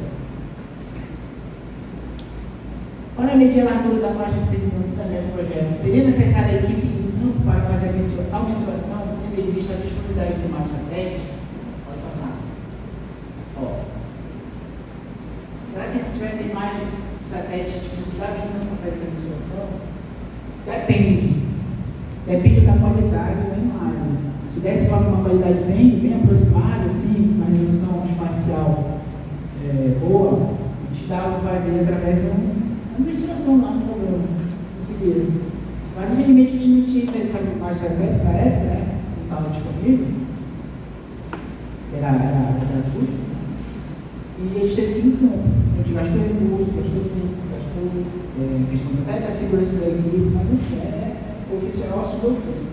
[SPEAKER 3] Para medir a largura da faixa de segmento também do projeto, seria necessária a equipe em campo para fazer a mensuração, tendo em vista a disponibilidade de mais satélite? Pode passar. Ó. Será que se tivesse imagem de satélite, a gente precisava em campo para fazer essa mensuração? Depende. Depende da qualidade da imagem. Se desse para uma qualidade bem aproximada, assim, uma resolução espacial boa, a gente dava para fazer através de uma mensuração lá no programa. Conseguiram. Mas, infelizmente, a gente não tinha essa mais satélite na época, né? Não estava disponível. Era gratuito. E a gente teve que ir no campo. A gente gastou recursos, gastou questão até da segurança da equipe, mas não foi. O oficial assumiu força.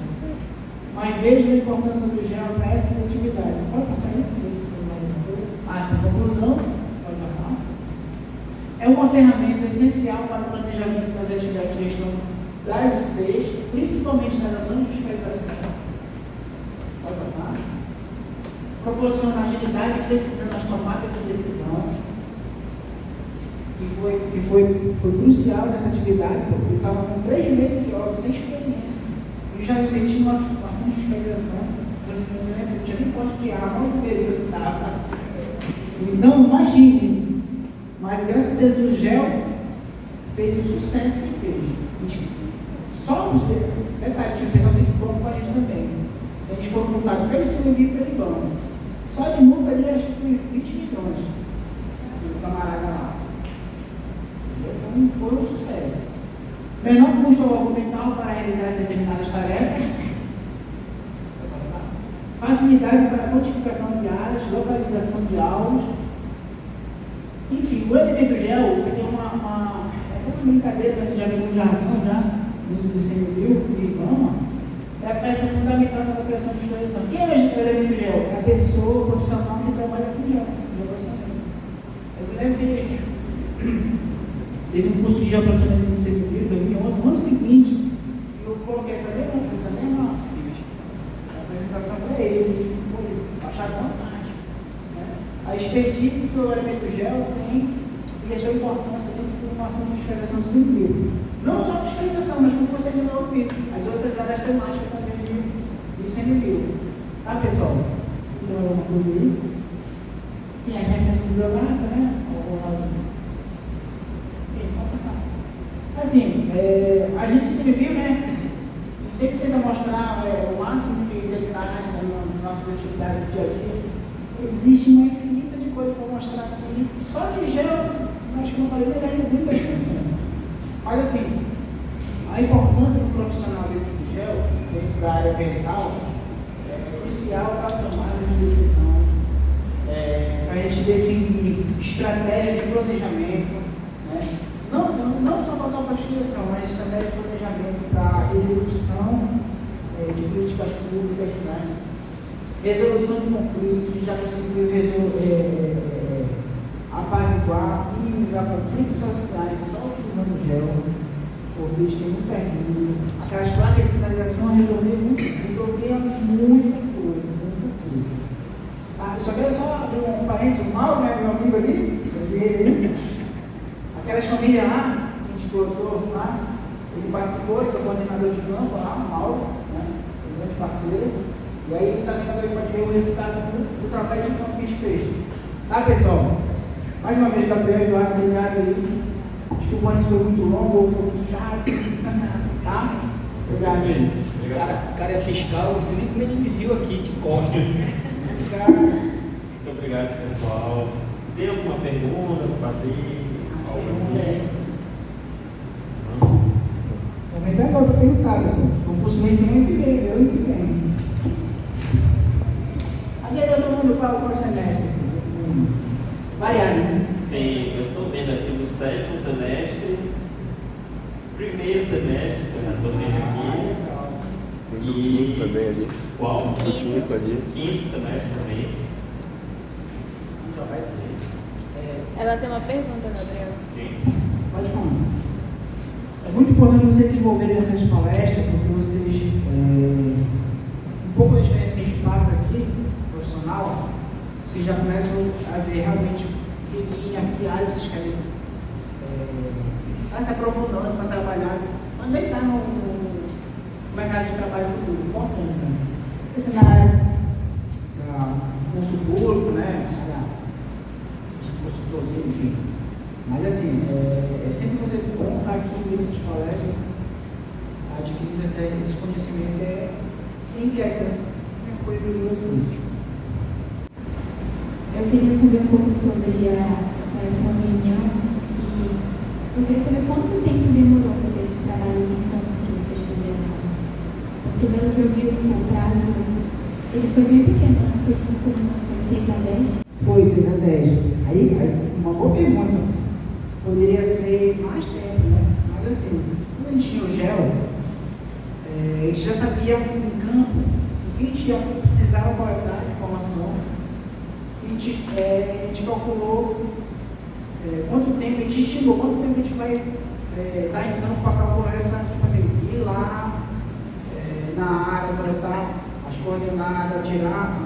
[SPEAKER 3] Mas vejo a importância do GEL para essa atividade. Pode passar aí? Essa conclusão, pode passar. É uma ferramenta essencial para o planejamento das atividades de gestão das UCs, principalmente nas ações de fiscalização. Pode passar. Proporciona agilidade e precisão nas tomadas de decisão, que foi crucial nessa atividade, porque eu estava com 3 meses de obra, sem experiência. Eu já me meti numa ação de fiscalização, eu não lembro, tinha nem posse de arma, no período que estava. Então, imagine, mas graças a Deus o GEL fez o sucesso que fez. Só os detalhes, o pessoal tem que falar com a gente também. A gente foi multado pelo CMB e pelo IBAN. Só de multa ali, acho que foi 20 milhões. O camarada lá. Então, foi um sucesso. Menor custo argumental para realizar determinadas tarefas. Facilidade para a quantificação de áreas, localização de alvos. Enfim, o elemento GEL, isso aqui é uma brincadeira, mas já viu um jargão já. no uso de CMBio e IBAMA, é a peça fundamental nessa operação de exposição. Quem é o elemento gel? É a pessoa profissional que trabalha com geoprocessamento. Eu me lembro que teve um curso de geoprocessamento no CMBio em 2011, no ano seguinte, e eu coloquei essa mesma apresentação para eles, acharam fantástico. Né? A expertise que o elemento gel tem e a sua importância dentro de uma ação de fiscalização do CMBio. Não só a fiscalização, mas como vocês já ouviram, as outras áreas temáticas também do CMBio. Tá, pessoal? Tem alguma coisa aí? Sim, a referência bibliográfica, né? Vamos passar. Assim, a gente CMBio, né? Sempre tenta mostrar o máximo de detalhes da nossa atividade do dia a dia. Existe uma infinita de coisas para mostrar aqui. Só de gel, acho que não falei nem 10%. Mas assim, a importância do profissional desse gel dentro da área ambiental é crucial para a tomada de decisões, para a gente definir estratégias de planejamento, né? Não só para a fiscalização, mas estratégia de planejamento para a execução de políticas públicas, né? Resolução de conflitos, já conseguiu apaziguar, minimizar conflitos sociais só utilizando o gel, porque eles têm muito perdido. Aquelas placas de sinalização resolviam muita coisa. Ah, eu só quero abrir um parênteses, o Mauro, né, meu amigo ali, aquelas famílias lá, que a gente botou lá, ele participou, ele foi coordenador de campo lá, o Mauro, né, um grande parceiro, e aí ele está vendo agora, ele pode ver o resultado do trabalho de campo que a gente fez. Tá, pessoal? Mais uma vez, Gabriel e Eduardo, obrigado aí. Desculpa se foi muito longo ou foi muito chato. Tá? Obrigado.
[SPEAKER 7] O cara é fiscal, não sei nem como ele me viu aqui de costas.
[SPEAKER 2] Muito obrigado, pessoal. Tem alguma pergunta para fazer? Algo assim?
[SPEAKER 3] Também tá agora para perguntar, pessoal. O curso vem semana que vem, eu que vem. Aqui todo mundo qual semestre? Variado, né?
[SPEAKER 2] Eu estou vendo aqui do 7º semestre, primeiro semestre, que eu já estou vendo aqui.
[SPEAKER 8] Tem do quinto também ali.
[SPEAKER 2] Qual?
[SPEAKER 8] Quinto ali.
[SPEAKER 2] Quinto semestre também.
[SPEAKER 9] Ela tem uma pergunta, Gabriel.
[SPEAKER 3] Pode falar. É muito importante vocês se envolverem nessas palestras, porque vocês, um pouco da experiência que a gente passa aqui, profissional, vocês já começam a ver realmente que linha, que área vocês querem estar se aprofundando para trabalhar, também está no mercado de trabalho futuro, importante, né? Esse na área do curso público, né? De consultoria, enfim. Mas assim, é sempre você bom estar aqui nessas palestras, adquirindo esse conhecimento, quem quer ser apoio de vocês.
[SPEAKER 5] Eu queria saber um pouco sobre essa reunião, que eu queria saber quanto tempo demorou para esses trabalhos em campo que vocês fizeram. Porque pelo que eu vi, o prazo, ele foi bem pequeno, não foi de 6 a 10?
[SPEAKER 3] Foi 6 a 10. Aí uma boa pergunta. Poderia ser mais tempo, né? Mas assim, quando a gente tinha o gel, a gente já sabia em campo o que a gente precisava coletar de informação. A gente calculou quanto tempo, a gente estimou quanto tempo a gente vai estar em campo para calcular essa, tipo assim, ir lá na área, coletar as coordenadas, tirar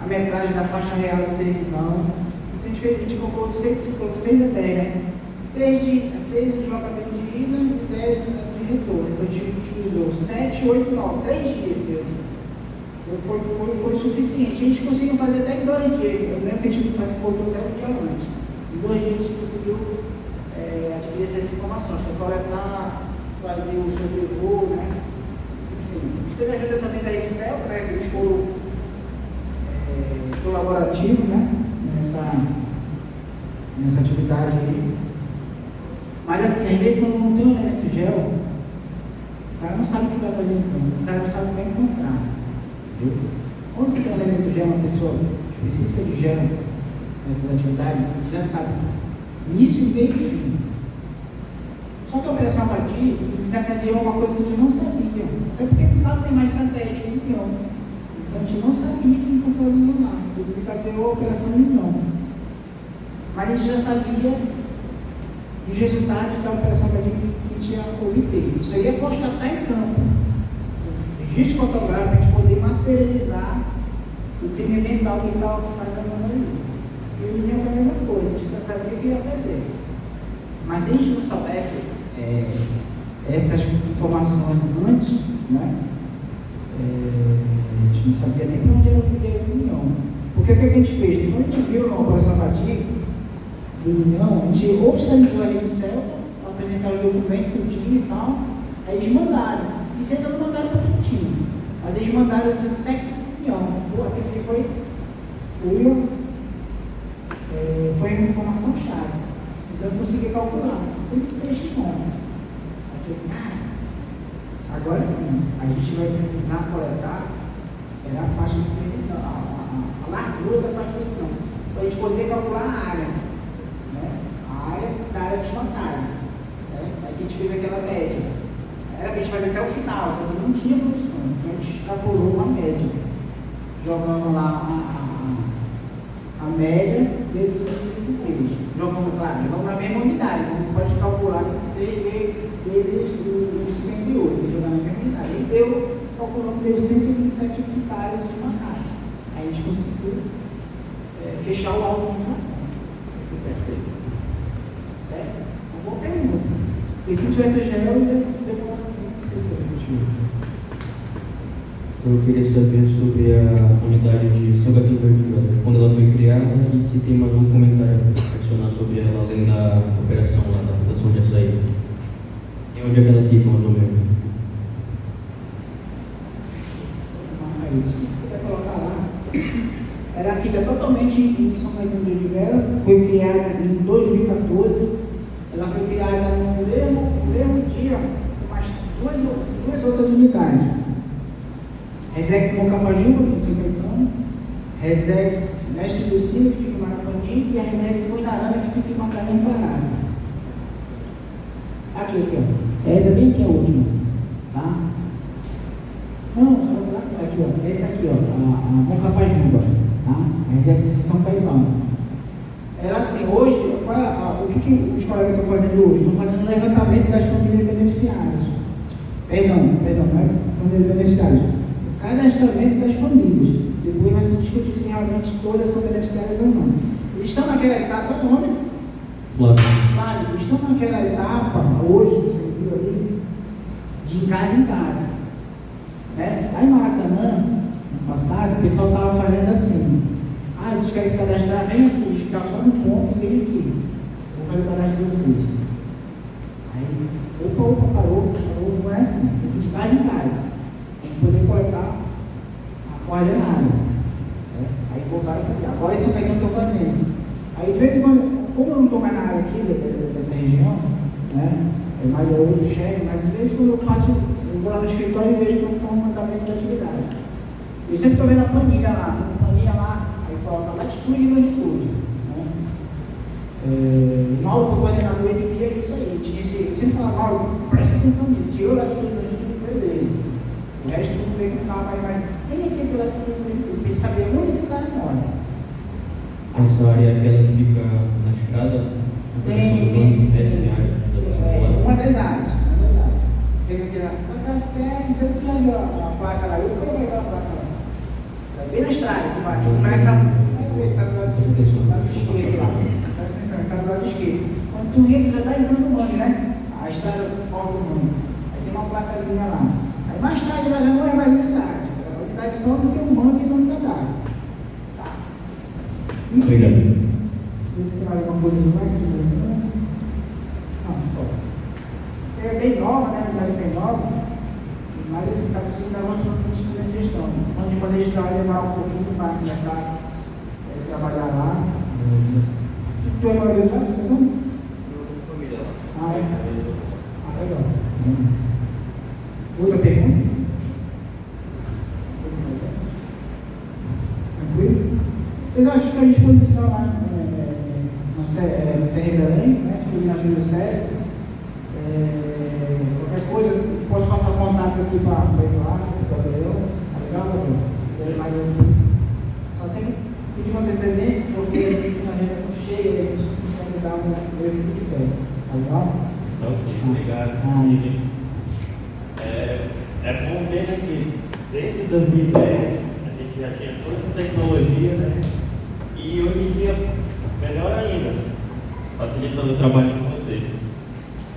[SPEAKER 3] a metragem da faixa real de servidão. A gente calculou de 6 a 10, né? 6 de deslocamento de ida e 10 de retorno. Então a gente utilizou 7, 8, 9, 3 dias. Foi suficiente. A gente conseguiu fazer até em 2 dias. Eu lembro que a gente voltou até um dia antes. Em 2 dias a gente conseguiu adquirir essas informações, coletar, fazer o sobrevoo, né? Enfim, a gente teve ajuda também da Excel, né? Eles foram colaborativos, né? Nessa atividade aí. Mas assim, às vezes quando não tem um elemento gel, o cara não sabe o que vai fazer em campo, o cara não sabe como é encontrar. Entendeu? Quando você tem um elemento gel, uma pessoa específica de gel nessas atividades, já sabe início, meio e fim. Só que a Operação Abadir desencadeou uma coisa que a gente não sabia. Até porque não estava nem mais satélite no União. Então a gente não sabia que encontrou o União lá. Então desencadeou a Operação União. Mas a gente já sabia dos resultados da Operação Abadir que tinha obtido. Isso aí é constatar em campo. Registro fotográfico para a gente poder materializar o crime ambiental que ele estava fazendo ali. E o União foi a mesma coisa, a gente já sabia o que ia fazer. Mas se a gente não soubesse essas informações antes, né, a gente não sabia nem para onde era o União. Porque o que a gente fez? Quando a gente viu na Operação Abadir do União, a gente oficializou a rede CELTA, para apresentar o documento que tinha e tal, aí eles mandaram. Licença não mandaram para quem tinha, mas eles mandaram de SEC União. Aquilo foi uma informação chave. Então eu consegui calcular 33 quilômetros. Aí eu falei, cara, agora sim, a gente vai precisar coletar era a faixa de servidão, a largura da faixa de servidão, para a gente poder calcular a área, né? A área da área desmatada. Né? Aí a gente fez aquela média. Era para a gente fazer até o final, não tinha produção, então a gente extrapolou uma média, jogando lá a média vezes os 33. Jogamos na mesma unidade, então pode calcular 33 vezes o 58, que jogar na mesma unidade. Aí deu 127 hectares de macaco. Aí a gente conseguiu fechar o alto de inflação. Certo? Uma boa pergunta. E se tivesse gel,
[SPEAKER 10] eu queria saber sobre a unidade de São Gabriel de Velho, quando ela foi criada e se tem mais algum comentário a adicionar sobre ela, além da operação lá, da Fundação de Açaí. E onde é que ela fica, mais ou menos?
[SPEAKER 3] Ela fica totalmente em São Caetano de Vela, foi criada em 2014, ela foi criada no mesmo dia, com mais duas outras unidades. Resex Mocapajuba, que é em São Caetano, Resex Mestre do Cine, que fica em Maracanã, e a Resex Muinarana, que fica em Macaé, em Pará. Aqui, ó. Essa bem aqui é a última, tá? Não, aqui, ó. Essa aqui, ó, a Mocapajuba, tá? A Resex de São Caetano. Ela assim, hoje, o que os colegas estão fazendo hoje? Estão fazendo um levantamento das famílias beneficiárias. Perdão, não é famílias beneficiárias. Cadastramento das famílias. Depois vai se discutir se realmente todas são beneficiárias ou não. Eles estão naquela etapa, qual é o nome? Flávio, eles estão naquela etapa, hoje, no sentido ali, de casa em casa. Né? Lá em Maracanã, no passado, o pessoal estava fazendo assim. Vocês querem se cadastrar? Vem aqui, eles ficavam só no ponto, vem aqui. Vou fazer o cadastro de vocês. Aí, parou, não é assim. Tem que ir de casa em casa. Poder coletar a coordenada. Né? Aí voltaram a fazer. Agora isso é o que eu estou fazendo. Aí de vez em quando, como eu não estou mais na área aqui dessa região, né? É mais outro chefe, mas às vezes quando eu vou lá no escritório e vejo que eu estou no andamento da atividade. Eu sempre estou vendo a planilha lá, aí coloca latitude e longitude. Né? Mauro foi coordenador, ele via isso aí. Eu sempre falava, Mauro, presta atenção nisso, tirou latitude e longitude, beleza. O resto tudo veio com calma, mas sem aquele pela tudo, para ele saber onde que o cara mora.
[SPEAKER 10] Essa área é aquela que fica na estrada? Tem. Essa é a minha área.
[SPEAKER 3] Uma das áreas. Tem aquela. Não sei se tu já viu a placa lá, eu coloquei aquela placa lá. É bem na estrada, que começa. Está do lado esquerdo lá. Presta atenção, está do lado esquerdo. Quando tu entra, já está entrando no mangue, né? A estrada volta do mangue. Aí tem uma placazinha lá. Aí mais tarde ela já não é mais unidade. A unidade só não tem um mangue e não tem dado. Tá.
[SPEAKER 10] Obrigado.
[SPEAKER 3] Vê se tem mais alguma coisa no mangue. Não, só. É bem nova, né? A unidade é bem nova. Mas assim, está conseguindo avançando no estudo de gestão. Onde quando a gente vai demorar um pouquinho para começar a trabalhar lá. Tu é maioria já? Você tem como?
[SPEAKER 10] Família lá.
[SPEAKER 3] Legal. Outra pergunta? Tranquilo? Pessoal, a gente fica à disposição lá no CR Belém, né? Fica ali na Júlio César. Qualquer coisa, posso passar contato aqui para o Eduardo, para o Gabriel. Tá legal, Gabriel? Ele mais só tem que pedir uma antecedência, porque a agenda é muito cheia e a gente consegue dar um feedback. Tá legal?
[SPEAKER 2] Então, obrigado. É bom ver, né, que desde 2010 a gente já tinha toda essa tecnologia, né? E hoje em dia, melhor ainda, facilitando o trabalho com você.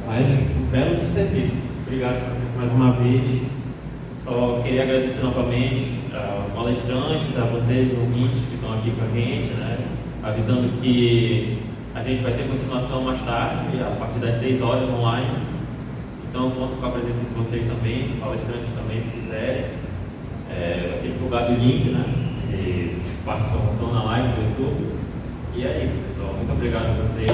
[SPEAKER 2] Mas um belo do serviço. Obrigado mais uma vez. Só queria agradecer novamente aos palestrantes, a vocês, ouvintes que estão aqui com a gente, né? Avisando que a gente vai ter continuação mais tarde, a partir das 6 horas online. Então, conto com a presença de vocês também, palestrantes também, se quiserem. Vai ser divulgado o link, né? De participação na live do YouTube. E é isso, pessoal. Muito obrigado a vocês.